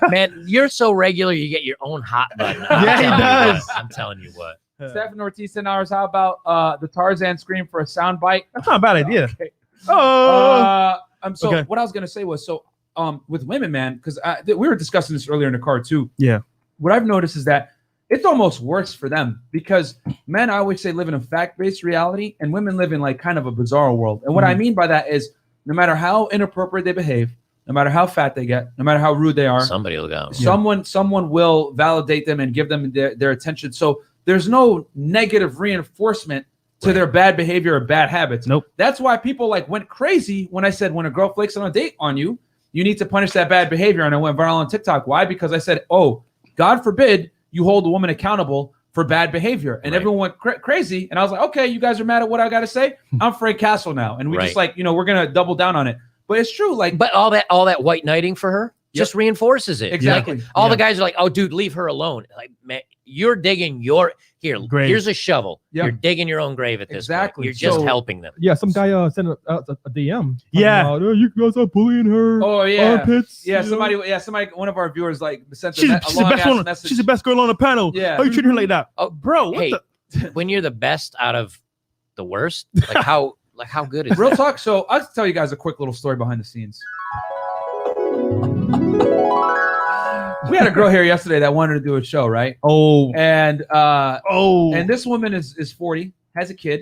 Man, you're so regular, you get your own hot button. Yeah, he does. I'm telling you what. Stephen Ortiz, $10. How about the Tarzan scream for a sound bite? That's not a bad idea. Okay. Oh. So Okay. what I was gonna say was with women, man, because we were discussing this earlier in the car too. Yeah. What I've noticed is that it's almost worse for them because men, I always say, live in a fact-based reality, and women live in like kind of a bizarre world. And what I mean by that is, no matter how inappropriate they behave, no matter how fat they get, no matter how rude they are, Somebody will go. someone will validate them and give them their attention. So there's no negative reinforcement to their bad behavior or bad habits. Nope. That's why people like went crazy when I said when a girl flakes on a date on you, you need to punish that bad behavior. And I went viral on TikTok. Why? Because I said, oh, God forbid you hold a woman accountable for bad behavior. And everyone went crazy. And I was like, okay, you guys are mad at what I got to say. I'm Frank Castle now. And we just like, we're going to double down on it. But it's true. Like, But all that white knighting for her, just reinforces it. Exactly. Like, all the guys are like, "Oh, dude, leave her alone." Like, man, you're digging Grave. here's a shovel. Yep. You're digging your own grave at this Exactly. point. You're just So- helping them. Yeah, some guy sent a DM. Yeah. About, you guys are bullying her. Oh yeah. Armpits. Yeah, you know? somebody, one of our viewers like sent She's a the long best ass one. message. She's the best girl on the panel. Yeah. How you treating her like that? Oh, Bro, what hey, the? when you're the best out of the worst, like how good is Real that? talk. So I'll tell you guys a quick little story behind the scenes. We had a girl here yesterday that wanted to do a show, right? Oh, And and this woman is 40, has a kid,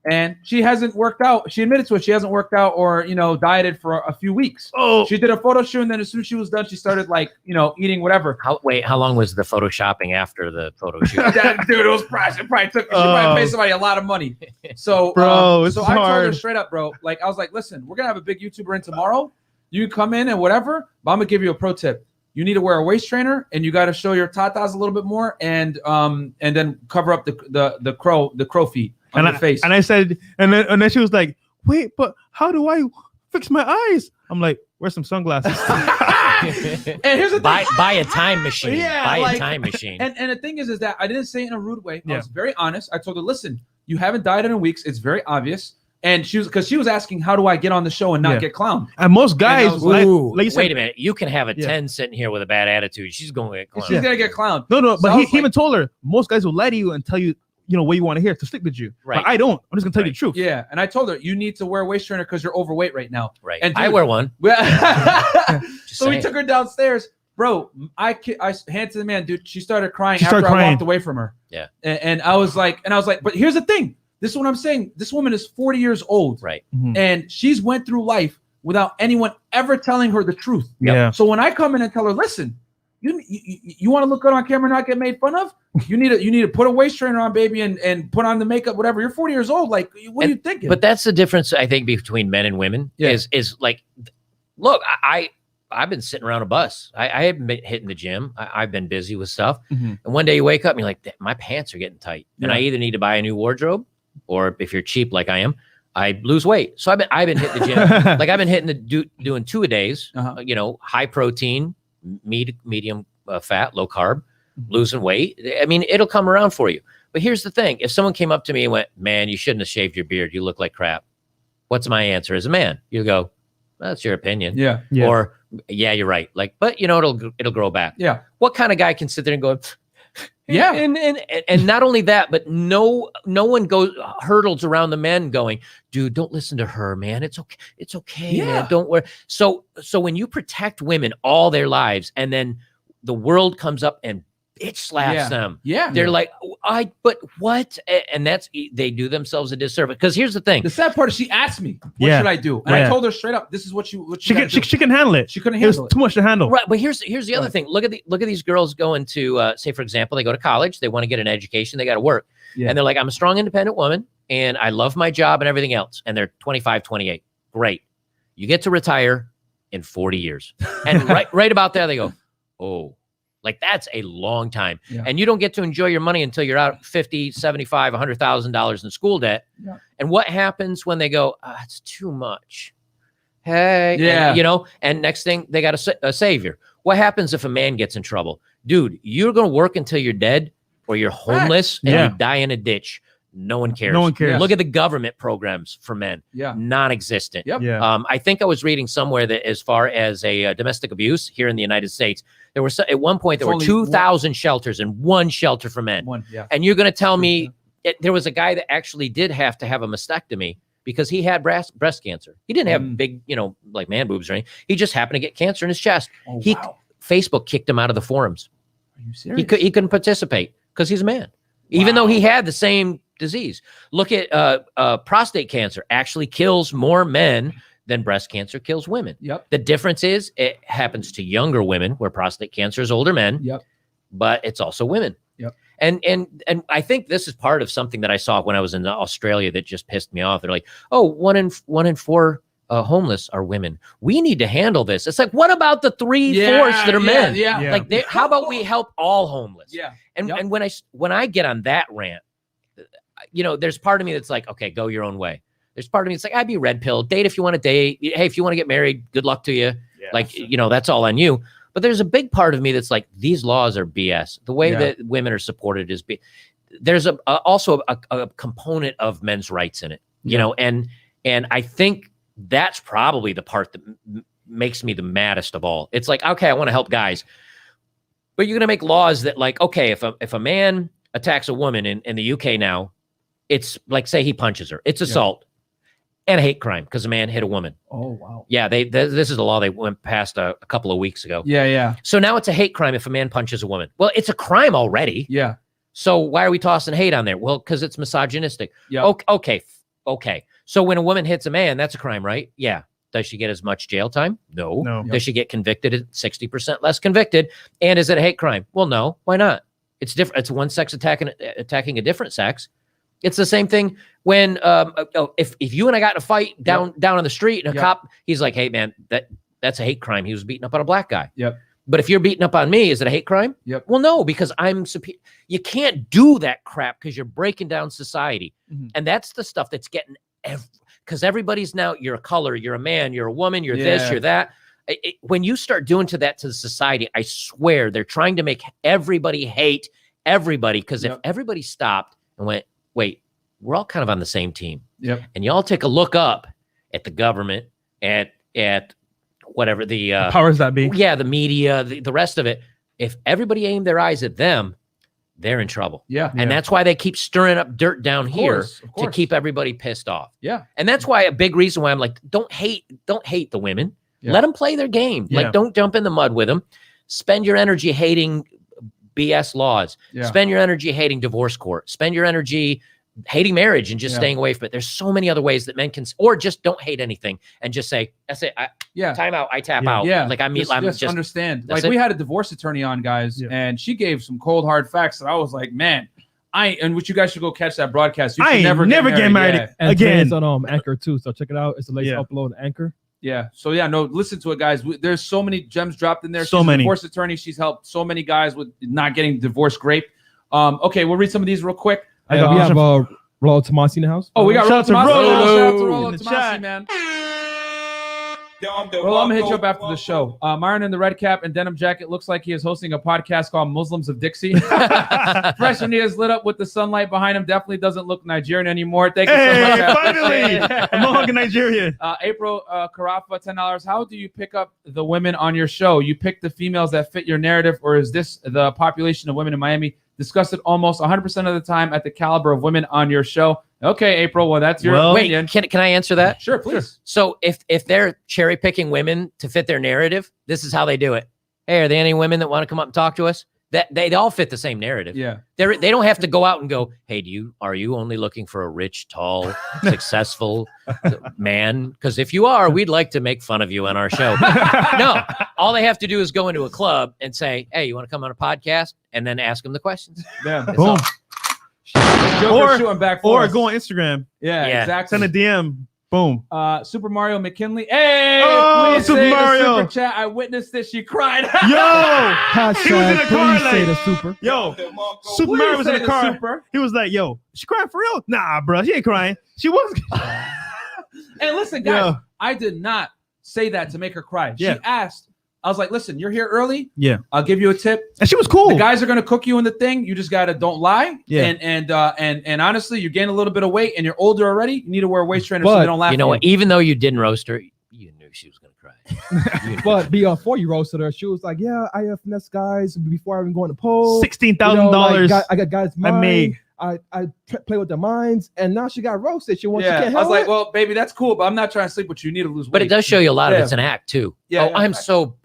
and she hasn't worked out. She admitted to it. She hasn't worked out or dieted for a few weeks. She did a photo shoot, and then as soon as she was done, she started eating whatever. How long was the photoshopping after the photo shoot? Dude, it was price. It probably took. She probably paid somebody a lot of money. So, Bro, it's so I told her hard. straight up, bro. Like, I was like, listen, we're gonna have a big YouTuber in tomorrow. You can come in and whatever, but I'm gonna give you a pro tip. You need to wear a waist trainer, and you got to show your tatas a little bit more, and then cover up the crow feet on your face. And I said, and then she was like, "Wait, but how do I fix my eyes?" I'm like, "Wear some sunglasses." And here's the thing. buy a time machine. Yeah, buy like- a time machine. And the thing is that I didn't say it in a rude way. I Yeah. was very honest. I told her, listen, you haven't dieted in weeks. It's very obvious. And she was asking, how do I get on the show and not Yeah. get clowned? And most guys, was like you said, Wait a minute. You can have a Yeah. 10 sitting here with a bad attitude. She's going to get clowned. She's gonna get clowned. No, So but I he was like- even told her most guys will lie to you and tell you, what you want to hear to stick with you. Right. But I don't. I'm just gonna tell you Right. the truth. Yeah, and I told her you need to wear a waist trainer because you're overweight right now. Right. And I dude- wear one. So we saying. took her downstairs, bro. I hand to the man, dude. She started crying She after started I crying. walked away from her. Yeah. And I was like, but here's the thing. This is what I'm saying. This woman is 40 years old, Right. Mhm. and she's went through life without anyone ever telling her the truth. Yeah. So when I come in and tell her, listen, you want to look good on camera and not get made fun of? You need to put a waist trainer on, baby, and put on the makeup, whatever. You're 40 years old. Like, what are you thinking? But that's the difference, I think, between men and women. Yeah. Is like, look, I've been sitting around a bus. I haven't been hitting the gym. I've been busy with stuff. Mhm. And one day you wake up and you're like, my pants are getting tight. And Yeah. I either need to buy a new wardrobe, or if you're cheap like I am, I lose weight. So I've been hitting the gym. Like, I've been hitting doing 2 a days. Uh-huh. High protein, medium fat, low carb, losing weight. I mean, it'll come around for you. But here's the thing: if someone came up to me and went, "Man, you shouldn't have shaved your beard. You look like crap," what's my answer as a man? You go, "That's your opinion." yeah, Yeah. Or, "Yeah, you're right." Like, but it'll grow back. yeah, What kind of guy can sit there and go, Yeah. and not only that, but no one hurdles around the men going, "Dude, don't listen to her, man. It's okay, Yeah. man. Don't worry." So when you protect women all their lives, and then the world comes up and bitch slaps them, yeah. they're like, "But what?" And they do themselves a disservice. Because here's the thing: The sad part is she asked me, "What Yeah. should I do?" And I Yeah. told her straight up, "This is what you She gotta can do." she can handle it. She couldn't It was handle it. too much to handle. Right, but here's the other Right. thing. Look at these girls going to say, for example, they go to college, they want to get an education, they got to work, Yeah. and they're like, "I'm a strong, independent woman, and I love my job and everything else," and they're 25, 28. Great, you get to retire in 40 years, and right about there, they go, "Oh." Like, that's a long time. Yeah. And you don't get to enjoy your money until you're out 50, 75, $100,000 in school debt. Yeah. And what happens when they go, "It's too much"? Hey, Yeah. and next thing, they got a savior. What happens if a man gets in trouble? Dude, you're going to work until you're dead, or you're homeless and Yeah. you die in a ditch. No one cares. No one cares. Look at the government programs for men. Yeah. Non-existent. Yep. Yeah. I think I was reading somewhere that as far as a domestic abuse here in the United States, there were at one point there It's were only 2,000 shelters and one shelter for men. One. Yeah. And you're going to tell me there was a guy that actually did have to have a mastectomy because he had breast cancer. He didn't have big, like man boobs or anything. He just happened to get cancer in his chest. Oh, He wow. Facebook kicked him out of the forums. Are you serious? He couldn't participate because he's a man, even though he had the same disease. Look at prostate cancer actually kills more men than breast cancer kills women. Yep. The difference is it happens to younger women, where prostate cancer is older men. Yep. But it's also women. Yep. And I think this is part of something that I saw when I was in Australia that just pissed me off. They're like, "Oh, one in four homeless are women. We need to handle this." It's like, what about the 3/4 that are men? Yeah. Yeah. Like, how about we help all homeless? Yeah. And Yep. and when I get on that rant, there's part of me that's like, okay, go your own way. There's part of me that's like, I'd be red pill. Date if you want to date. Hey, if you want to get married, good luck to you. Yeah. Like, that's all on you. But there's a big part of me that's like, these laws are BS. The way that women are supported is there's also a component of men's rights in it, you know, and I think that's probably the part that makes me the maddest of all. It's like, okay, I want to help guys, but you're going to make laws that like, okay, if a man attacks a woman in the UK now, it's like, say he punches her, it's assault and a hate crime because a man hit a woman. Oh, wow. Yeah, this is a law they went past a couple of weeks ago. Yeah. So now it's a hate crime if a man punches a woman. Well, it's a crime already. Yeah. So why are we tossing hate on there? Well, because it's misogynistic. Yeah. Okay. So when a woman hits a man, that's a crime, right? Yeah. Does she get as much jail time? No. Does she get convicted at 60% less convicted? And is it a hate crime? Well, no. Why not? It's different. It's one sex attacking a different sex. It's the same thing when if you and I got in a fight down on the street and a cop, he's like, hey man, that's a hate crime. He was beating up on a black guy. Yep. But if you're beating up on me, is it a hate crime? Yep. Well, no, because I'm superior. You can't do that crap because you're breaking down society. And that's the stuff that's getting because everybody's now, you're a color, you're a man, you're a woman, you're this, you're that. When you start doing that to the society, I swear they're trying to make everybody hate everybody. Because if everybody stopped and went, wait, we're all kind of on the same team. Yep. And y'all take a look up at the government, at whatever the powers that be. Yeah, the media, the rest of it. If everybody aimed their eyes at them, they're in trouble. Yeah. And that's why they keep stirring up dirt down here of course. to keep everybody pissed off. Yeah. And that's why a big reason why I'm like, don't hate the women. Yeah. Let them play their game. Yeah. Like, don't jump in the mud with them. Spend your energy hating BS laws. Yeah. Spend your energy hating divorce court. Spend your energy hating marriage and just staying away from it. There's so many other ways that men can, or just don't hate anything and just say, that's it. Time out. I tap out. Yeah. Like I'm just understand. Like that's we it. had a divorce attorney on, guys, and she gave some cold hard facts that I was like, man, and which you guys should go catch that broadcast. You should never get married Yeah. And again. it's on Anchor too, so check it out. It's the latest upload on Anchor. Yeah. So listen to it, guys. There's so many gems dropped in there. So She's many. a divorce attorney. She's helped so many guys with not getting divorce grape. Okay, we'll read some of these real quick. We have Rollo Tomasi in the house. Oh, we got Shout Rollo out to Tomasi. Rollo. Shout out to Rollo In the Tomasi, chat. man. Well, I'm gonna hit you up after the show. Myron in the red cap and denim jacket looks like he is hosting a podcast called Muslims of Dixie. Fresh and he is lit up with the sunlight behind him. Definitely doesn't look Nigerian anymore. Thank you so much. Finally, I'm Mohawk Nigerian. April Carafa, $10. How do you pick up the women on your show? You pick the females that fit your narrative, or is this the population of women in Miami? Discuss it almost 100% of the time at the caliber of women on your show. Okay, April. Well, that's your opinion. Wait, can I answer that? Sure, please. So if they're cherry picking women to fit their narrative, this is how they do it. Hey, are there any women that want to come up and talk to us? That they all fit the same narrative. Yeah. They don't have to go out and go, hey, are you only looking for a rich, tall, successful man? Because if you are, we'd like to make fun of you on our show. No, all they have to do is go into a club and say, hey, you want to come on a podcast? And then ask them the questions. Yeah. Boom. Or shooting back for Or us. go on Instagram. Yeah, exactly. Send a DM. Boom. Super Mario McKinley. Hey, Oh, please Super say Mario. the super chat. I witnessed this. She cried. Yo, Hashtag he was in the car please say like, the super. yo, Super Please Mario was in say the car. super. He was like, yo, she crying for real? Nah, bro, she ain't crying. She was. And listen, guys, Yeah. I did not say that to make her cry. She Yeah. asked. I was like, listen, you're here early. Yeah. I'll give you a tip. And she was cool. The guys are gonna cook you in the thing. You just gotta don't lie. Yeah. And honestly, you gain a little bit of weight and you're older already. You need to wear waist trainers so But they don't laugh. You know at what? Even though you didn't roast her, you knew she was going to cry. But before you roasted her, she was like, yeah, I have finesse guys before I even go in the poll. $16,000. I got guys' I made. mind. I play with their minds, and now she got roasted. She Yeah, can't I was help like, it. well, baby, that's cool, but I'm not trying to sleep with you. You need to lose weight. But it does show you a lot of Yeah. it's an act too. Yeah, Oh, yeah. I'm so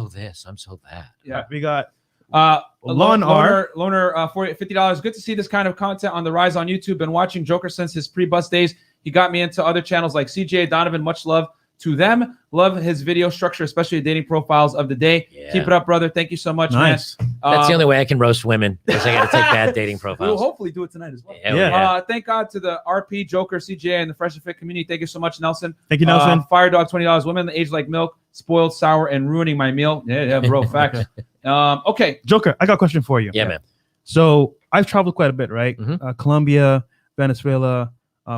this, I'm so that. Yeah. We got Lon R. Loner, $50. Good to see this kind of content on the rise on YouTube. Been watching Joker since his pre-bus days. He got me into other channels like CJ Donovan. Much love to them. Love his video structure, especially the dating profiles of the day. Yeah. Keep it up, brother. Thank you so much, nice. man. That's the only way I can roast women because I got to take bad dating We'll profiles. hopefully do it tonight as well. Hell yeah. Thank God to the RP, Joker, CJ, and the Fresh and Fit community. Thank you so much, Nelson. Thank you, Nelson. Fire Dog, $20. Women that age like milk, spoiled, sour, and ruining my meal. Yeah, bro. Facts. Okay. Joker, I got a question for you. Yeah, man. So I've traveled quite a bit, right? Mhm. Colombia, Venezuela,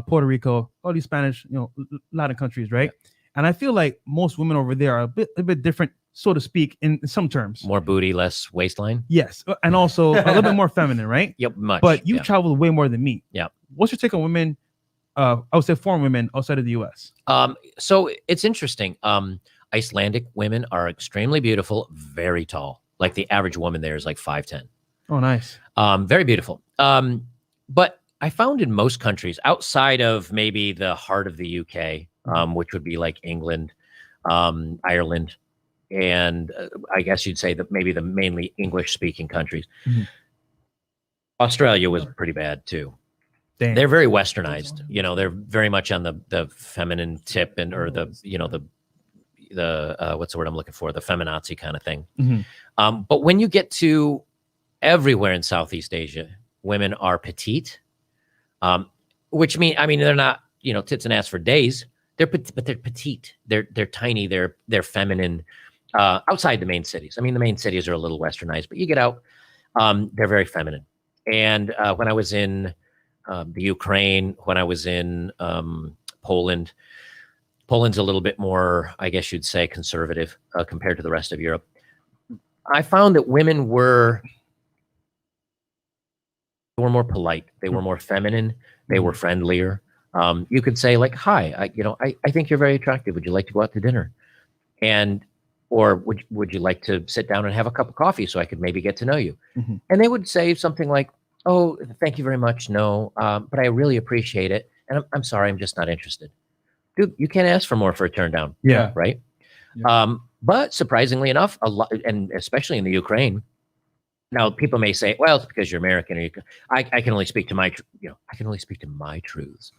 Puerto Rico, all these Spanish, Latin countries, right? And I feel like most women over there are a bit different so to speak, in some terms. More booty, less waistline. Yes, and also a little bit more feminine, right? Yep, much. But you traveled way more than me. Yeah. What's your take on women? I would say foreign women outside of the U.S. So it's interesting. Icelandic women are extremely beautiful, very tall. Like the average woman there is like 5'10". Oh, nice. Very beautiful. But I found in most countries outside of maybe the heart of the UK, which would be like England, Ireland, and I guess you'd say that maybe the mainly English-speaking countries. Mhm. Australia was pretty bad too. Damn. They're very westernized. You know, they're very much on the feminine tip and or the what's the word I'm looking for? The feminazi kind of thing. Mhm. But when you get to everywhere in Southeast Asia, women are petite, which mean they're not tits and ass for days. But they're petite. They're tiny. They're feminine. Outside the main cities, I mean, the main cities are a little westernized, but you get out, they're very feminine. And when I was in the Ukraine, when I was in Poland's a little bit more, I guess you'd say, conservative compared to the rest of Europe. I found that women were more polite. They were more feminine. They were friendlier. You could say like, "Hi, I think you're very attractive. Would you like to go out to dinner?" Or would you like to sit down and have a cup of coffee so I could maybe get to know you? Mhm. And they would say something like, "Oh, thank you very much. No, but I really appreciate it. And I'm sorry, I'm just not interested." Dude, you can't ask for more for a turn down. Yeah. Right. Yeah. But surprisingly enough, a lot, and especially in the Ukraine, now people may say, "Well, it's because you're American." Or I can only speak to my, I can only speak to my truths.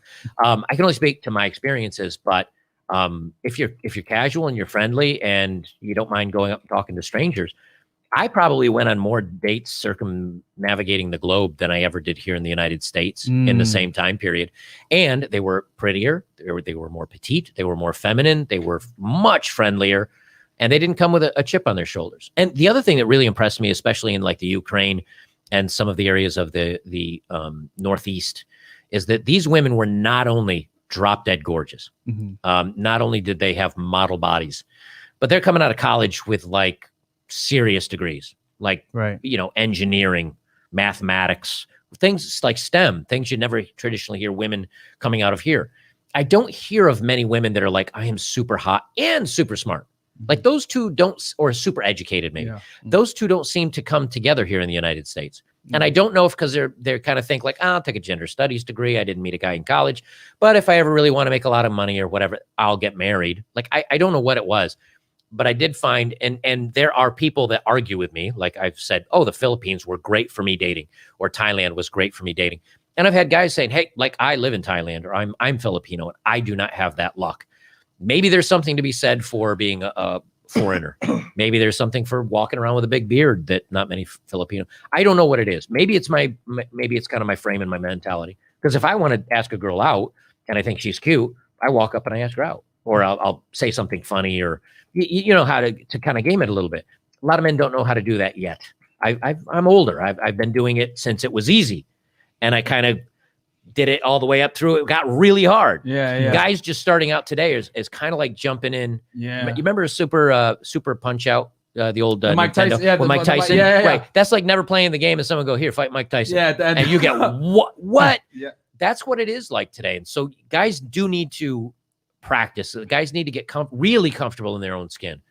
I can only speak to my experiences. But if you're casual and you're friendly and you don't mind going up and talking to strangers, I probably went on more dates circumnavigating the globe than I ever did here in the United States in the same time period. And they were prettier. They were more petite. They were more feminine. They were much friendlier. And they didn't come with a chip on their shoulders. And the other thing that really impressed me, especially in like the Ukraine and some of the areas of the Northeast, is that these women were not only drop dead gorgeous, not only did they have model bodies, but they're coming out of college with like serious degrees, like, Right. Engineering, mathematics, things like STEM, things you never traditionally hear women coming out of here. I don't hear of many women that are like, I am super hot and super smart. Like those two don't, or super educated maybe. Yeah. Those two don't seem to come together here in the United States. And I don't know if because they're kind of think like, I'll take a gender studies degree. I didn't meet a guy in college, but if I ever really want to make a lot of money or whatever, I'll get married. Like, I don't know what it was, but I did find, and there are people that argue with me. Like I've said, oh, the Philippines were great for me dating, or Thailand was great for me dating. And I've had guys saying, hey, like I live in Thailand, or I'm Filipino and I do not have that luck. Maybe there's something to be said for being a foreigner. Maybe there's something for walking around with a big beard that not many Filipino. I don't know what it is. Maybe it's maybe it's kind of my frame and my mentality. Because if I want to ask a girl out and I think she's cute, I walk up and I ask her out, or I'll say something funny, or you know how to kind of game it a little bit. A lot of men don't know how to do that yet. I'm older. I've been doing it since it was easy, and I kind of did it all the way up through. It got really hard. Yeah. Guys just starting out today is kind of like jumping in. Yeah. You remember Super Punch Out, the old Mike Nintendo Tyson, yeah, with Mike Tyson? yeah. Right. That's like never playing the game and someone go, here, fight Mike Tyson. Yeah. And you get what? Yeah. That's what it is like today. And so guys do need to practice. Guys need to get really comfortable in their own skin.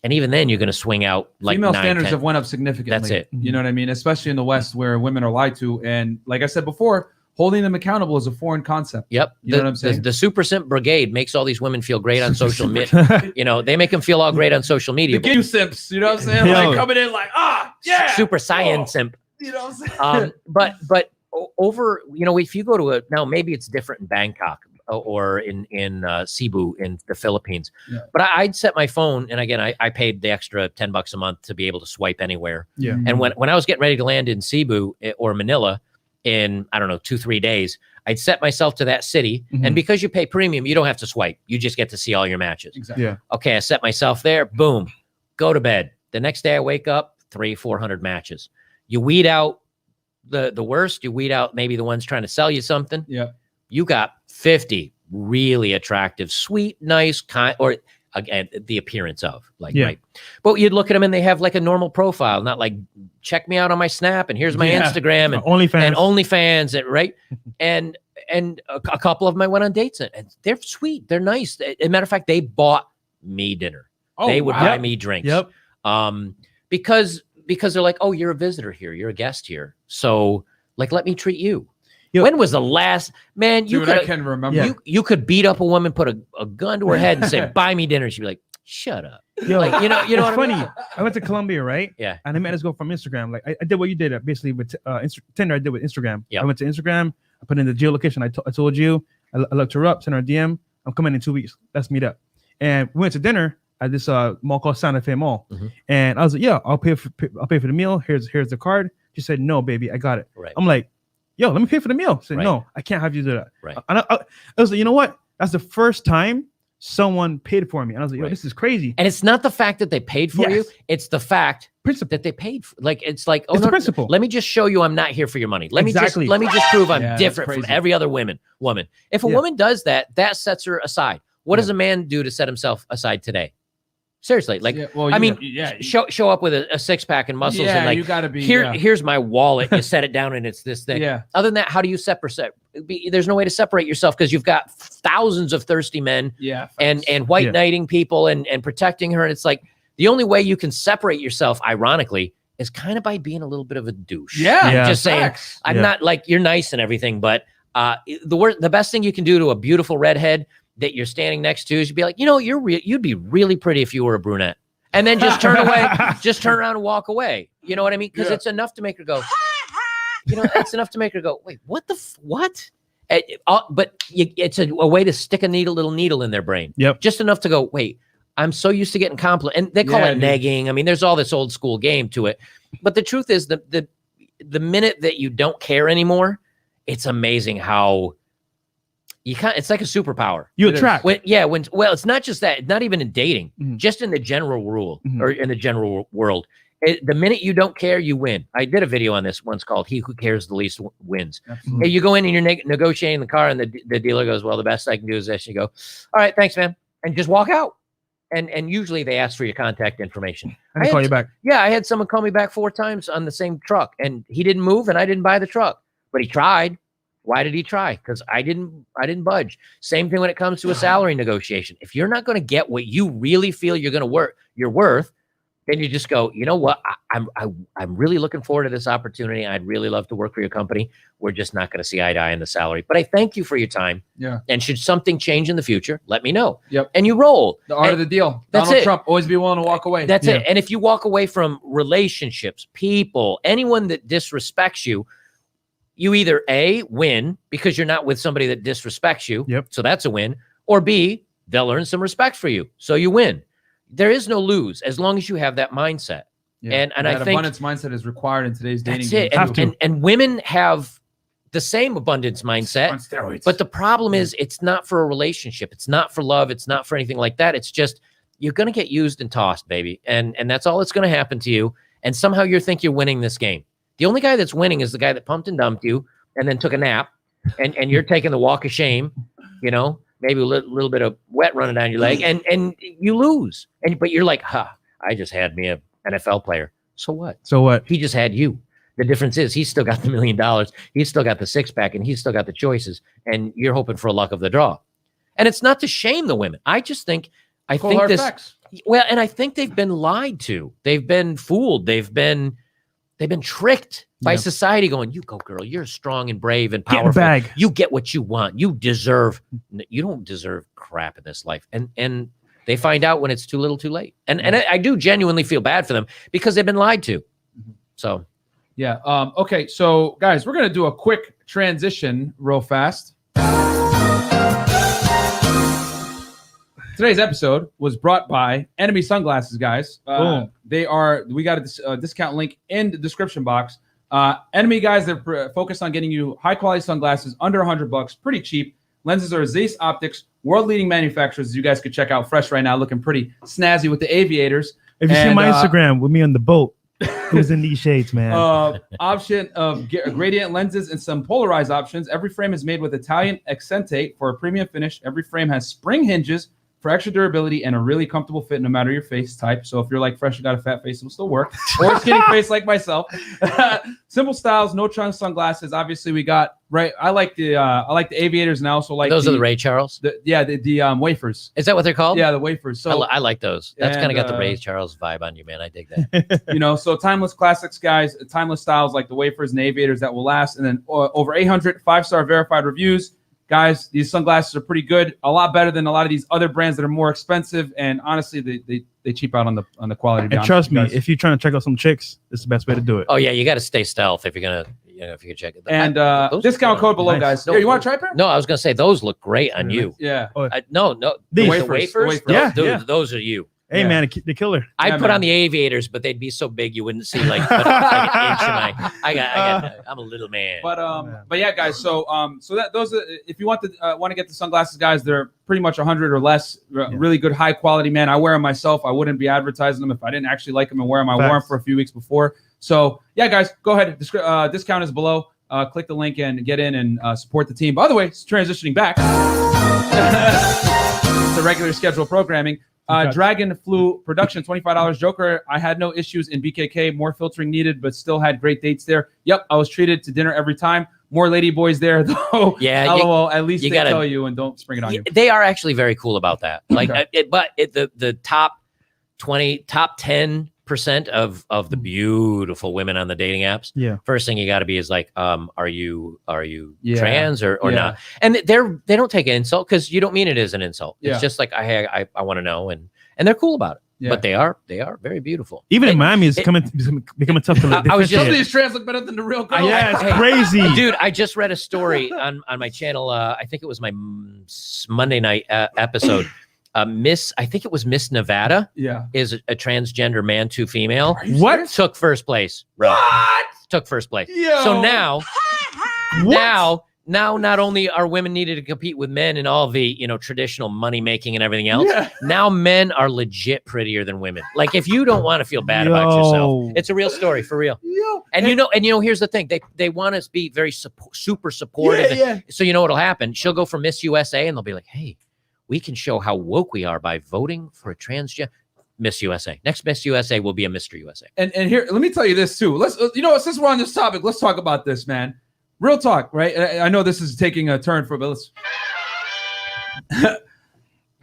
And even then you're going to swing out like female 9, standards 10. have went up significantly. That's it. You know what I mean? Especially in the West where women are lied to. And like I said before, holding them accountable is a foreign concept. Yep. You know what I'm saying? The Super Simp Brigade makes all these women feel great on social media. They make them feel all great on social media. The game simps, you know what I'm saying? Yeah. Like coming in like, yeah. Super Saiyan Simp. You know what I'm saying? But over, if you go to now maybe it's different in Bangkok or in Cebu in the Philippines. Yeah. But I'd set my phone, and again, I paid the extra $10 a month to be able to swipe anywhere. Yeah. And when I was getting ready to land in Cebu or Manila in, I don't know, 2-3 days, I'd set myself to that city. And because you pay premium, you don't have to swipe. You just get to see all your matches. Exactly. Yeah. Okay, I set myself there. Boom. Go to bed. The next day I wake up, 300-400 matches. You weed out the worst. You weed out maybe the ones trying to sell you something. Yeah. You got 50 really attractive, sweet, nice, kind, or again, the appearance of right. But you'd look at them and they have like a normal profile, not like check me out on my Snap and here's my Instagram and OnlyFans, right? and a couple of them I went on dates and they're sweet, they're nice. As a matter of fact, they bought me dinner. They would buy me drinks. Because they're like, oh, you're a visitor here, you're a guest here, so like let me treat you. When was the last man? I can remember. You could beat up a woman, put a gun to her head, and say, "Buy me dinner." She'd be like, "Shut up." Like, you know it's what funny. I mean? I went to Colombia, right? Yeah. And I met this girl from Instagram. Like I did what you did basically with Tinder. I did with Instagram. Yeah. I went to Instagram. I put in the geolocation. I told you. I looked her up. Sent her a DM. I'm coming in 2 weeks. Let's meet up. And we went to dinner at this mall called Santa Fe Mall. And I was like, yeah, I'll pay for the meal. Here's the card. She said, no, baby, I got it. Right. I'm like, yo, let me pay for the meal. She said, no, I can't have you do that. Right. And I was like, you know what? That's the first time someone paid for me. And I was like, yo, this is crazy. And it's not the fact that they paid for you. It's the fact that they paid for, like, it's like, it's the principle. Let me just show you I'm not here for your money. Let me just prove I'm different from every other woman. If a woman does that, that sets her aside. What does a man do to set himself aside today? Seriously, like, show up with a 6-pack and muscles and like, you gotta be, here's my wallet. You set it down and it's this thing. Other than that, how do you separate? There's no way to separate yourself because you've got thousands of thirsty men and white knighting people and protecting her. And it's like, the only way you can separate yourself, ironically, is kind of by being a little bit of a douche. Just saying, I'm not like, you're nice and everything, but the best thing you can do to a beautiful redhead that you're standing next to is you'd be like, you know, you'd be really pretty if you were a brunette, and then just turn away, just turn around and walk away. You know what I mean? Because it's enough to make her go, it's enough to make her go, wait, what the what? But it's a way to stick a little needle in their brain. Just enough to go, wait, I'm so used to getting complimented, and they call it negging. I mean, there's all this old school game to it, but the truth is the minute that you don't care anymore, it's amazing how it's like a superpower. You attract. Well, it's not just that, not even in dating, just in the general rule or in the general world. The minute you don't care, you win. I did a video on this once called "He Who Cares the Least Wins." Hey, you go in and you're negotiating the car, and the dealer goes, "Well, the best I can do is this." You go, "All right, thanks, man," and just walk out. And usually they ask for your contact information. I call you back. Yeah, I had someone call me back 4 times on the same truck, and he didn't move, and I didn't buy the truck, but he tried. Why did he try? Because I didn't budge. Same thing when it comes to a salary negotiation. If you're not going to get what you really feel you're worth, then you just go, you know what? I'm really looking forward to this opportunity. I'd really love to work for your company. We're just not going to see eye to eye in the salary. But I thank you for your time. Yeah. And should something change in the future, let me know. Yep. And you roll. The art of the deal. That's Donald it. Trump, always be willing to walk away. That's it. And if you walk away from relationships, people, anyone that disrespects you, you either A, win because you're not with somebody that disrespects you. So that's a win. Or B, they'll earn some respect for you. So you win. There is no lose as long as you have that mindset. And I think abundance mindset is required in today's dating. That's it. And women have the same abundance mindset. On steroids. But the problem is it's not for a relationship. It's not for love. It's not for anything like that. It's just you're going to get used and tossed, baby. And that's all that's going to happen to you. And somehow you think you're winning this game. The only guy that's winning is the guy that pumped and dumped you and then took a nap, and you're taking the walk of shame, you know, maybe a little bit of wet running down your leg, and you lose. But you're like, I just had me an NFL player. So what? So what? He just had you. The difference is he's still got the $1 million. He's still got the 6-pack, and he's still got the choices, and you're hoping for a luck of the draw. And it's not to shame the women. I just think, I think they've been lied to. They've been fooled. They've been tricked by society going, you go, girl, you're strong and brave and powerful. You get what you want. You don't deserve crap in this life. And they find out when it's too little too late. And I do genuinely feel bad for them because they've been lied to. So. Yeah. Okay. So guys, we're going to do a quick transition real fast. Today's episode was brought by Enemy Sunglasses, guys. We got a discount link in the description box. Enemy guys, they're focused on getting you high quality sunglasses under $100, pretty cheap. Lenses are Zeiss Optics, world leading manufacturers. You guys could check out Fresh right now, looking pretty snazzy with the aviators. If you see my Instagram with me on the boat, it was in these shades, man. Option of gradient lenses and some polarized options. Every frame is made with Italian Accente for a premium finish. Every frame has spring hinges for extra durability and a really comfortable fit no matter your face type. So if you're like Fresh and got a fat face, it will still work. Or a skinny face like myself. Simple styles, no trunk sunglasses. Obviously, we got I like the aviators and I also like those are the Ray Charles. The wafers. Is that what they're called? Yeah, the wafers. So I like those. That's kind of got the Ray Charles vibe on you, man. I dig that. So timeless classics, guys. Timeless styles like the wafers and aviators that will last, and then over 800 5-star verified reviews. Guys, these sunglasses are pretty good. A lot better than a lot of these other brands that are more expensive. And honestly, they cheap out on the quality. And trust me, if you're trying to check out some chicks, it's the best way to do it. Oh yeah, you got to stay stealth if you're gonna, if you can check it. And discount code below, guys. No, Here, you want to try a pair? No, I was gonna say those look great on you. Yeah. No, The wafers. Yeah. Those are you. Hey man, the killer. I'd put on the aviators, but they'd be so big you wouldn't see like an inch of my. I'm a little man. But yeah, guys. So that those are, if you want to get the sunglasses, guys, they're pretty much 100 or less. Really good, high quality, man. I wear them myself. I wouldn't be advertising them if I didn't actually like them and wear them. I wore them for a few weeks before. So yeah, guys, go ahead. Discount is below. Click the link and get in and support the team. By the way, it's transitioning back to regular schedule programming. Dragon Flu Production, $25 Joker. I had no issues in BKK. More filtering needed, but still had great dates there. Yep, I was treated to dinner every time. More lady boys there, though. Yeah, LOL. At least they tell you and don't spring it on you. They are actually very cool about that. Like, the top 10% of the beautiful women on the dating apps. Yeah. First thing you got to be is like, are you trans or not? And they don't take an insult because you don't mean it as an insult. It's just like I want to know, and they're cool about it. Yeah. But they are very beautiful. Even in Miami, it's becoming tough to live. Some of these trans look better than the real girl. Yeah, it's crazy, dude. I just read a story on my channel. I think it was my Monday night episode. I think it was Miss Nevada. Yeah, is a transgender man to female. What? Took first place? Bro. What? Took first place. Yo. So now, now not only are women needed to compete with men in all the traditional money making and everything else. Yeah. Now men are legit prettier than women. Like if you don't want to feel bad about yourself, it's a real story for real. And here's the thing: they want us to be very super supportive. Yeah. So you know what'll happen? She'll go for Miss USA, and they'll be like, "Hey, we can show how woke we are by voting for a transgender Miss USA. Next Miss USA will be a Mr. USA." And here, let me tell you this too. Let's since we're on this topic, let's talk about this, man. Real talk, right? I know this is taking a turn but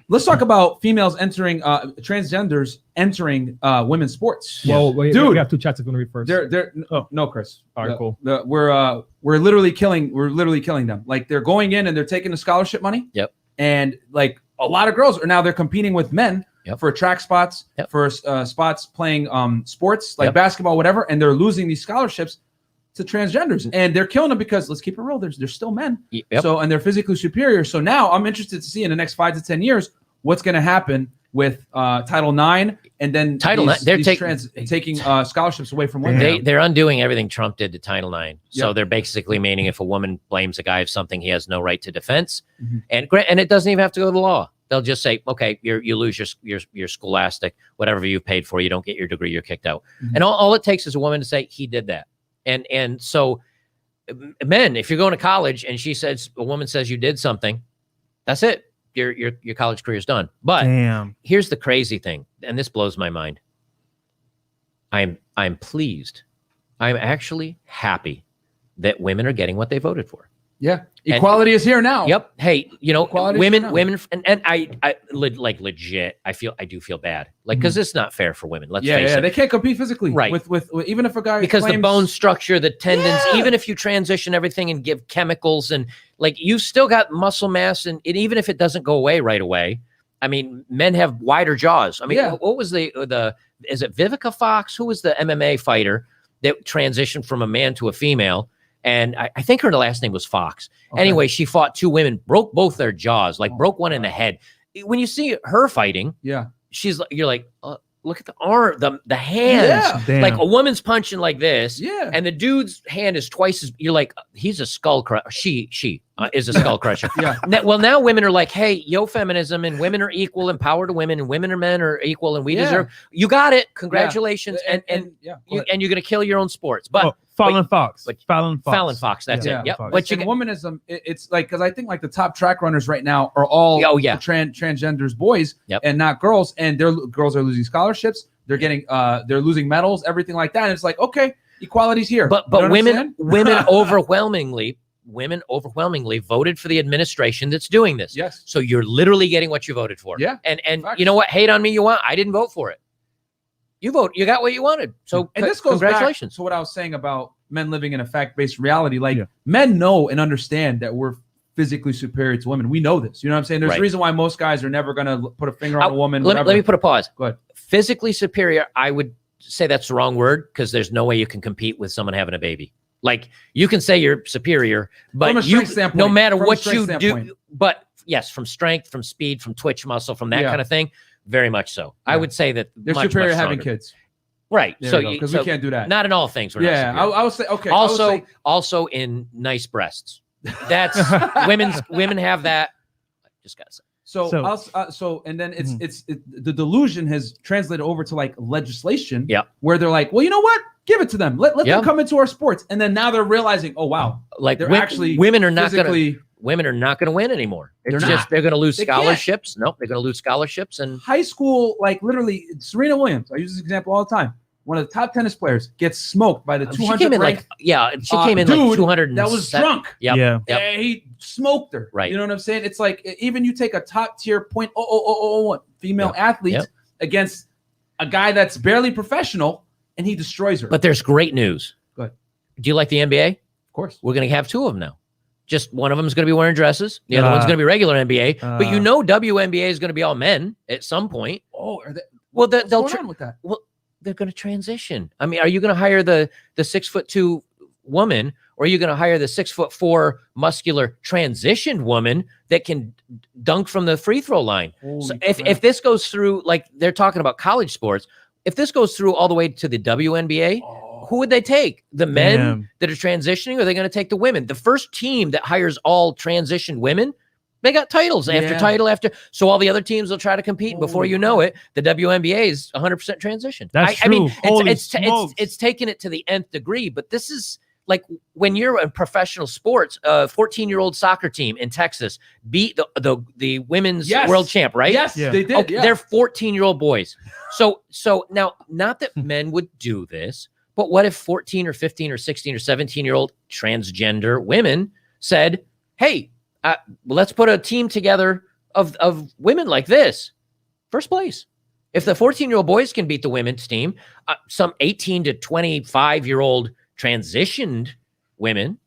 let's talk about females entering transgenders entering women's sports. Well, dude, we have two chats. I'm gonna read first. No, Chris. All right, cool. We're literally killing them. Like they're going in and they're taking the scholarship money. Yep. And like a lot of girls they're competing with men for track spots, for spots playing sports like basketball, whatever, and they're losing these scholarships to transgenders, and they're killing them because let's keep it real. They're still men, so and they're physically superior. So now I'm interested to see in the next 5 to 10 years what's going to happen with Title IX, and then Title IX. They're taking scholarships away from women. They're undoing everything Trump did to Title IX. So they're basically meaning if a woman blames a guy of something, he has no right to defense, and it doesn't even have to go to law. They'll just say, okay, you lose your scholastic, whatever you paid for, you don't get your degree, you're kicked out. And all it takes is a woman to say he did that. And so men, if you're going to college and a woman says you did something, that's it. Your college career is done. But here's the crazy thing, and this blows my mind. I'm pleased. I'm actually happy that women are getting what they voted for. Yeah. Equality is here now. Yep. Hey, women, and I legit, I do feel bad. Like, cause it's not fair for women. Let's face it. They can't compete physically. Right. With even if a guy because the bone structure, the tendons, even if you transition everything and give chemicals and like, you still got muscle mass and even if it doesn't go away right away, I mean, men have wider jaws. I mean, what was is it Vivica Fox? Who was the MMA fighter that transitioned from a man to a female? And I think her last name was Fox. Okay. Anyway, she fought two women, broke both their jaws, broke one in the head. When you see her fighting, you're like, look at the arm, the hands. Yeah. Like a woman's punching like this, and the dude's hand is twice as. You're like, he's a skull crusher. She is a skull crusher. Now women are like, hey, feminism, and women are equal, and power to women, and women and men are equal, and we deserve. You got it. Congratulations, and you're gonna kill your own sports. But Fallon Fox. but- Fallon Fox. Fallon Fox. That's Yeah. it. Yep. Fox. But you in get, womanism, it's like, because I think like the top track runners right now are all transgenders boys and not girls, and girls are losing scholarships. They're getting they're losing medals, everything like that. And it's like, okay, equality's here. but You know what I'm women saying? overwhelmingly voted for the administration that's doing this. Yes. So you're literally getting what you voted for. Yeah. And Facts. you know what? Hate on me you want. I didn't vote for it. You got what you wanted. So And this goes congratulations. back to what I was saying about men living in a fact-based reality. Like men know and understand that we're physically superior to women. We know this. You know what I'm saying? There's a reason why most guys are never going to put a finger on a woman. Let me put a pause. Go ahead. Physically superior, I would say that's the wrong word, because there's no way you can compete with someone having a baby. Like, you can say you're superior, but no matter what you do, but yes, from strength, from speed, from twitch muscle, from that kind of thing, very much so. I would say that they're superior having kids. Right. There so because we can't do that. Not in all things. We're not superior. I would say, okay. Also in nice breasts. That's women have that. Just gotta say. So and then it's the delusion has translated over to like legislation. Yeah. Where they're like, well, you know what? Give it to them. Let them come into our sports. And then now they're realizing, oh wow, like they're actually women are not gonna win anymore. It's they're gonna lose scholarships. Nope, they're gonna lose scholarships. And high school, like literally, Serena Williams. I use this example all the time. One of the top tennis players gets smoked by the 200. She came in like she came in like 200. That was drunk. Yeah. He smoked her. Right. You know what I'm saying? It's like even you take a top tier .00001 female athlete against a guy that's barely professional, and he destroys her. But there's great news. Go ahead. Do you like the NBA? Of course. We're gonna have two of them now. Just one of them is going to be wearing dresses. The other one's going to be regular NBA. But you know, WNBA is going to be all men at some point. Oh, are they? Well, what's going on with that? Well, they're going to transition. I mean, are you going to hire the 6'2" woman, or are you going to hire the 6'4" muscular transitioned woman that can dunk from the free throw line? So if this goes through, like they're talking about college sports, if this goes through all the way to the WNBA, who would they take? The men that are transitioning, or are they going to take the women? The first team that hires all transitioned women, they got titles after title after. So all the other teams will try to compete. Before you know it, the WNBA is 100% transition. That's true. I mean, it's taken it to the nth degree. But this is like when you're in professional sports. A 14-year-old soccer team in Texas beat the women's world champ, right? Yes, they did. Okay, they're 14-year-old boys. So now, not that men would do this, but what if 14 or 15 or 16 or 17-year-old transgender women said, hey, let's put a team together of women like this. First place. If the 14-year-old boys can beat the women's team, some 18 to 25-year-old transitioned women.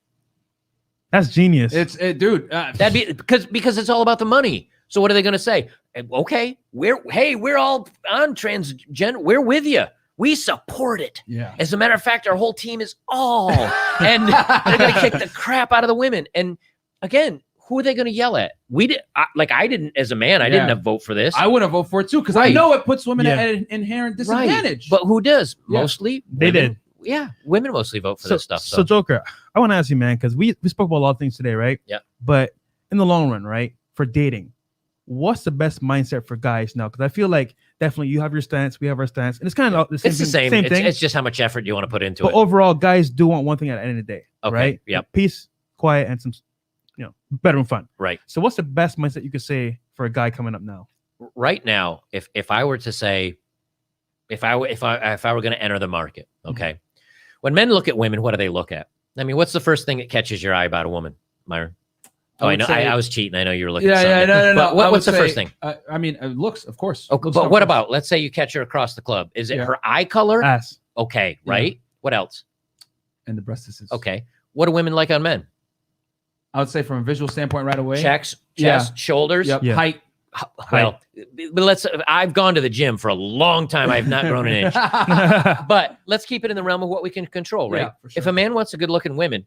That's genius. Dude. That'd be because it's all about the money. So what are they going to say? Okay, we're all on transgender. We're with you. We support it. Yeah. As a matter of fact, our whole team is all, and they're going to kick the crap out of the women. And again, who are they going to yell at? I didn't, as a man, I didn't vote for this. I wouldn't vote for it too, because I know it puts women at an inherent disadvantage. But who does? Mostly they women. did. Yeah, women mostly vote for this stuff. So Joker, I want to ask you, man, because we spoke about a lot of things today, right? Yeah. But in the long run, right, for dating, what's the best mindset for guys now? Because I feel like definitely you have your stance, we have our stance, and it's kind of the same. It's the same. thing. It's just how much effort you want to put into but it. overall, guys do want one thing at the end of the day, right? Yeah. Peace, quiet, and some, better and fun. Right. So what's the best mindset you could say for a guy coming up now? Right now, if I were to say, if I were going to enter the market, okay, when men look at women, what do they look at? I mean, what's the first thing that catches your eye about a woman, Myron? Oh, I know. I was cheating. I know you were looking. No. What's the first thing? I mean, looks, of course. Okay, but what about? Let's say you catch her across the club. Is it her eye color? Ass. Okay, right. What else? And the breast tissue. Okay. What do women like on men? I would say from a visual standpoint, right away. Chest, shoulders, height. Well, but I've gone to the gym for a long time. I have not grown an inch. But let's keep it in the realm of what we can control, right? Yeah, for sure. If a man wants a good-looking women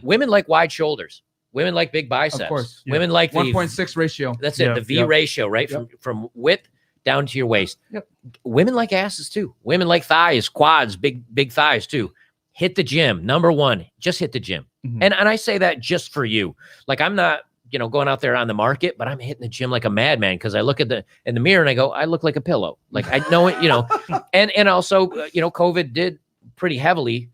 like wide shoulders. Women like big biceps. Of course. Yeah. Women like 1.6 ratio. That's it. The V ratio, right? From width down to your waist. Yep. Women like asses too. Women like thighs, quads, big thighs too. Hit the gym. Number one, just hit the gym. Mm-hmm. And I say that just for you. Like I'm not, going out there on the market, but I'm hitting the gym like a madman because I look in the mirror and I go, I look like a pillow. Like I know it, and also, COVID did pretty heavily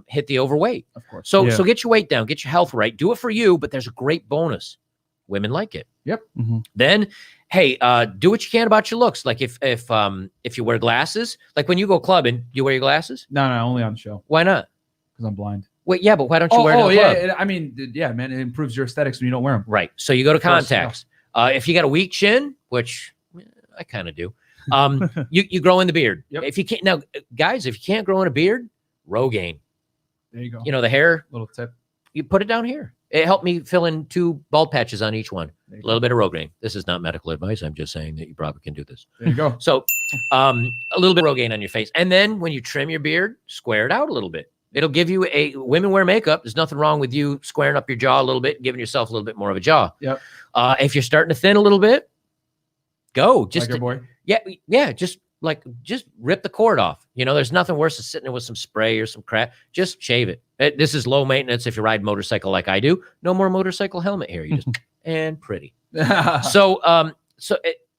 hit the overweight. Of course. So get your weight down, get your health right. Do it for you, but there's a great bonus. Women like it. Yep. Then, hey, do what you can about your looks. Like if you wear glasses, like when you go clubbing, you wear your glasses? No, only on the show. Why not? Because I'm blind. Wait, yeah, but why don't you wear it? Yeah. I mean, yeah, man, it improves your aesthetics when you don't wear them. Right. So you go to contacts. If you got a weak chin, which I kind of do, you grow in the beard. Yep. If you can't, now, guys, if you can't grow in a beard, Rogaine. There you go. You know, the hair. Little tip. You put it down here. It helped me fill in 2 bald patches on each one. A little bit of Rogaine. This is not medical advice. I'm just saying that you probably can do this. There you go. So a little bit of Rogaine on your face. And then when you trim your beard, square it out a little bit. It'll give you women wear makeup. There's nothing wrong with you squaring up your jaw a little bit, giving yourself a little bit more of a jaw. Yep. If you're starting to thin a little bit, go. Just like your boy. Yeah. Just rip the cord off. You know, there's nothing worse than sitting there with some spray or some crap. Just shave it. This is low maintenance if you ride motorcycle like I do. No more motorcycle helmet here. You just and pretty. So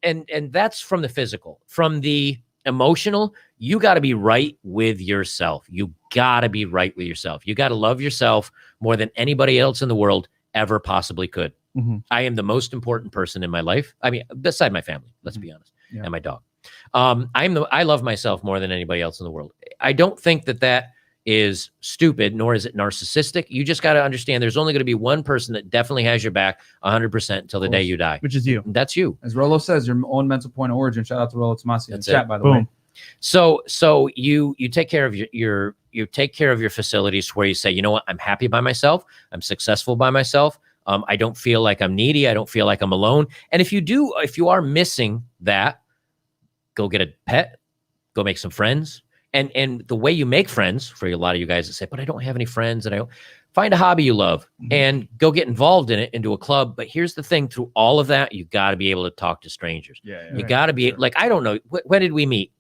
that's from the physical. From the emotional, you got to be right with yourself. You got to be right with yourself. You got to love yourself more than anybody else in the world ever possibly could. I am the most important person in my life. I mean, beside my family, let's be honest, and my dog. I love myself more than anybody else in the world. I don't think that is stupid, nor is it narcissistic. You just got to understand there's only going to be one person that definitely has your back 100% until the day you die. Which is you. And that's you. As Rolo says, your own mental point of origin. Shout out to Rolo Tomasi in the chat, by the Boom. way. So you take care of you take care of your facilities where you say, you know what, I'm happy by myself. I'm successful by myself. I don't feel like I'm needy. I don't feel like I'm alone. And if you are missing that, go get a pet, go make some friends. And the way you make friends, for a lot of you guys that say, but I don't have any friends, and I don't, find a hobby you love and go get involved in it, into a club. But here's the thing, through all of that, you got to be able to talk to strangers. You got to be like, I don't know, when did we meet?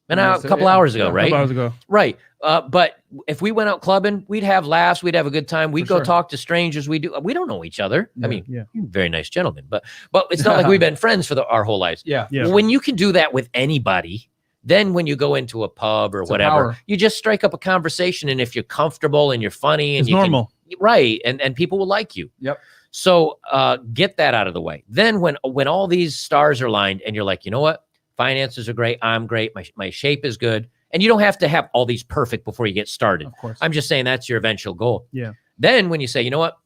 A couple hours ago, right? A couple hours ago. Right. But if we went out clubbing, we'd have laughs, we'd have a good time. We'd go talk to strangers. We don't know each other. I mean, you're a very nice gentleman, but it's not like we've been friends for our whole lives. Yeah. When you can do that with anybody, then when you go into a pub or whatever, you just strike up a conversation. And if you're comfortable and you're funny and it's normal. Right. And people will like you. Yep. So get that out of the way. Then when all these stars are lined and you're like, you know what? Finances are great. I'm great. My shape is good. And you don't have to have all these perfect before you get started. Of course. I'm just saying that's your eventual goal. Yeah. Then when you say, you know what?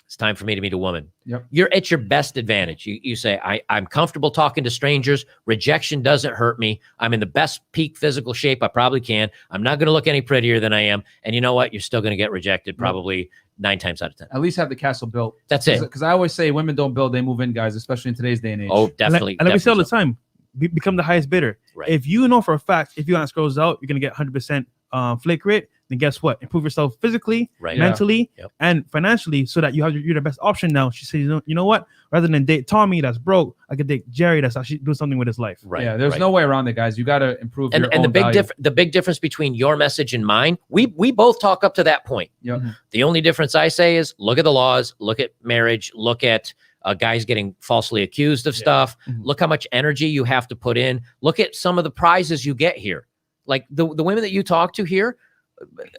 It's time for me to meet a woman. Yep. You're at your best advantage. You say, I'm comfortable talking to strangers. Rejection doesn't hurt me. I'm in the best peak physical shape I probably can. I'm not going to look any prettier than I am. And you know what? You're still going to get rejected probably 9 times out of 10. At least have the castle built. That's it. Because I always say women don't build, they move in, guys, especially in today's day and age. Oh, definitely. And like we say all the time, become the highest bidder. Right. If you know for a fact, if you ask girls out, you're going to get 100% flake rate, then guess what? Improve yourself physically, mentally, and financially, so that you're the best option now. She says, you know what? Rather than date Tommy that's broke, I could date Jerry that's actually doing something with his life. Right. Yeah, there's no way around it, guys. You got to improve your own value. The big difference between your message and mine, we both talk up to that point. Yep. The only difference I say is look at the laws, look at marriage, look at guys getting falsely accused of stuff. Look how much energy you have to put in. Look at some of the prizes you get here. Like the women that you talk to here,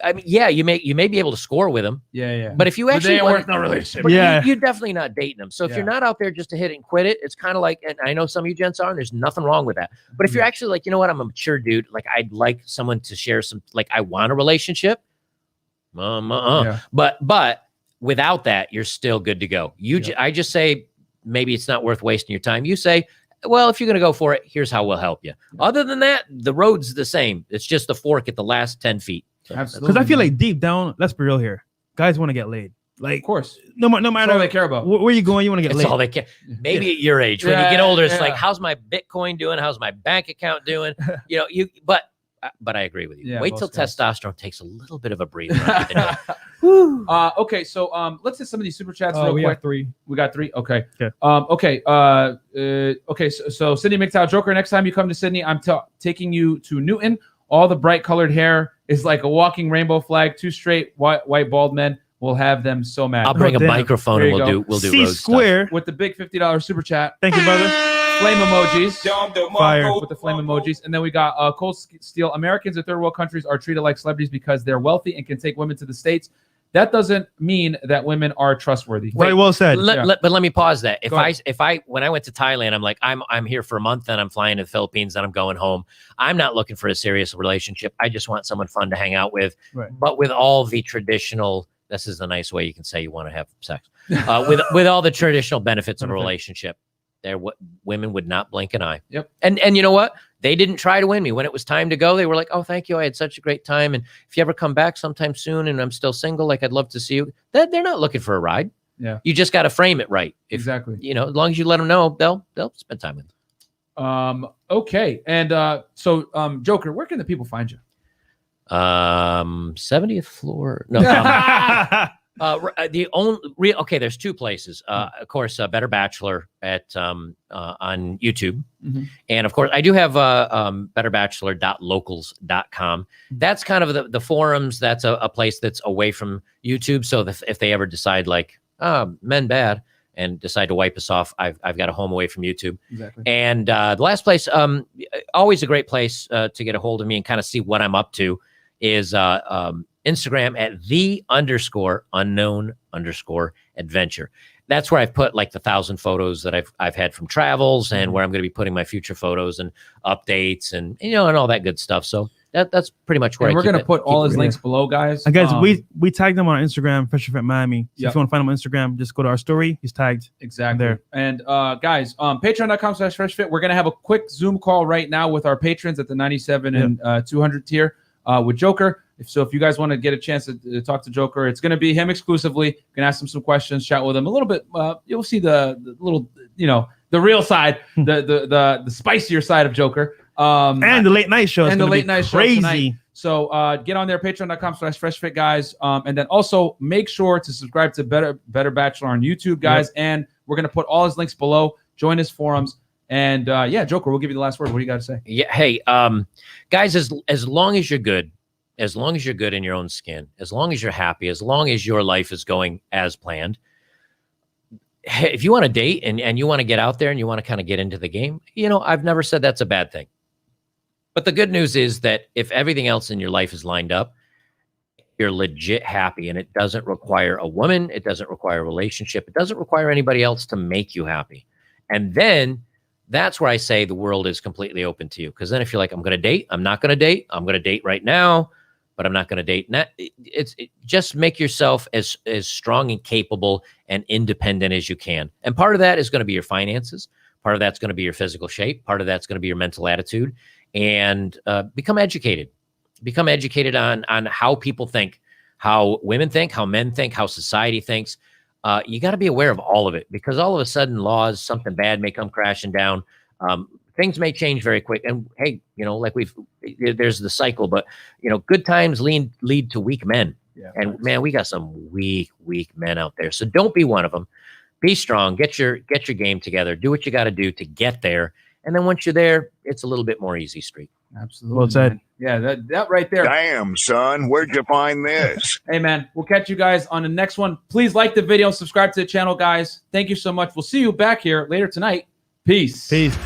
I mean, you may be able to score with them. Yeah. But if you actually they ain't worth no relationship. You're definitely not dating them. So if you're not out there just to hit it and quit it, it's kind of like, and I know some of you gents are, and there's nothing wrong with that. But if you're actually like, you know what, I'm a mature dude. Like I'd like someone to share some, like I want a relationship. But without that, you're still good to go. I just say, maybe it's not worth wasting your time. You say, well, if you're going to go for it, here's how we'll help you. Other than that, the road's the same. It's just the fork at the last 10 feet. Absolutely. Because I feel like deep down, let's be real here. Guys want to get laid. Like, of course. No matter That's all they care about. Where you going, you want to get laid. That's all they care. Maybe at your age, when you get older, it's like, how's my Bitcoin doing? How's my bank account doing? But I agree with you. Wait till testosterone takes a little bit of a breather. Okay, so let's hit some of these super chats real we quick. have 3. We got 3. Okay. Okay. So Sydney McTow, Joker. Next time you come to Sydney, I'm taking you to Newton. All the bright colored hair is like a walking rainbow flag. 2 straight white bald men will have them so mad. I'll bring a microphone and we'll do road Square stuff. With the big $50 super chat. Thank you, brother. flame emojis. Fire. With the flame emojis. And then we got Cold Steel. Americans in third world countries are treated like celebrities because they're wealthy and can take women to the States. That doesn't mean that women are trustworthy. Very well said. But let me pause that. If Go ahead. when I went to Thailand, I'm like, I'm here for a month, and I'm flying to the Philippines, and I'm going home. I'm not looking for a serious relationship. I just want someone fun to hang out with, but with all the traditional. This is the nice way you can say you want to have sex. With all the traditional benefits of a relationship, women would not blink an eye. Yep. And you know what? They didn't try to win me. When it was time to go, they were like, "Oh, thank you. I had such a great time. And if you ever come back sometime soon and I'm still single, like I'd love to see you." They're not looking for a ride. Yeah. You just got to frame it right. Exactly. You know, as long as you let them know, they'll spend time with you. Okay. And so Joker, where can the people find you? 70th floor. No. There's two places. Of course, Better Bachelor on YouTube, and of course, I do have betterbachelor.locals.com. That's kind of the forums. That's a place that's away from YouTube. So if they ever decide like, men bad, and decide to wipe us off, I've got a home away from YouTube. Exactly. And the last place, always a great place to get a hold of me and kind of see what I'm up to, is Instagram at _unknown_adventure. That's where I've put like the 1,000 photos that I've had from travels, and where I'm going to be putting my future photos and updates and and all that good stuff. So that's pretty much where we're going to put all his links below, guys. And guys, we tagged him on Instagram, Freshfit Miami. So if you want to find him on Instagram, just go to our story. He's tagged exactly there. And guys, patreon.com/freshfit. We're going to have a quick Zoom call right now with our patrons at the 97 and 200 tier with Joker. If you guys want to get a chance to talk to Joker, it's going to be him exclusively. You can ask him some questions, chat with him a little bit. You'll see the little, the real side, the spicier side of Joker. And the late night show. And the late night show crazy. Tonight. So get on there, patreon.com/freshfit, guys. And then also make sure to subscribe to Better Bachelor on YouTube, guys. Yep. And we're going to put all his links below. Join his forums. And Joker, we'll give you the last word. What do you got to say? Yeah. Hey, guys, as long as you're good, as long as you're good in your own skin, as long as you're happy, as long as your life is going as planned, if you want to date and you want to get out there and you want to kind of get into the game, I've never said that's a bad thing. But the good news is that if everything else in your life is lined up, you're legit happy, and it doesn't require a woman. It doesn't require a relationship. It doesn't require anybody else to make you happy. And then that's where I say the world is completely open to you. Because then if you're like, I'm going to date, I'm not going to date, I'm going to date right now, but I'm not going to date. Just make yourself as strong and capable and independent as you can. And part of that is going to be your finances. Part of that's going to be your physical shape. Part of that's going to be your mental attitude. And become educated. Become educated on how people think, how women think, how men think, how society thinks. You got to be aware of all of it, because all of a sudden something bad may come crashing down. Things may change very quick. And hey, like there's the cycle, but good times lead to weak men. Yeah, and man, we got some weak men out there. So don't be one of them. Be strong. Get your game together. Do what you got to do to get there. And then once you're there, it's a little bit more easy street. Absolutely. Well said. Yeah, that right there. Damn, son, where'd you find this? Hey, man, we'll catch you guys on the next one. Please like the video, subscribe to the channel, guys. Thank you so much. We'll see you back here later tonight. Peace. Peace.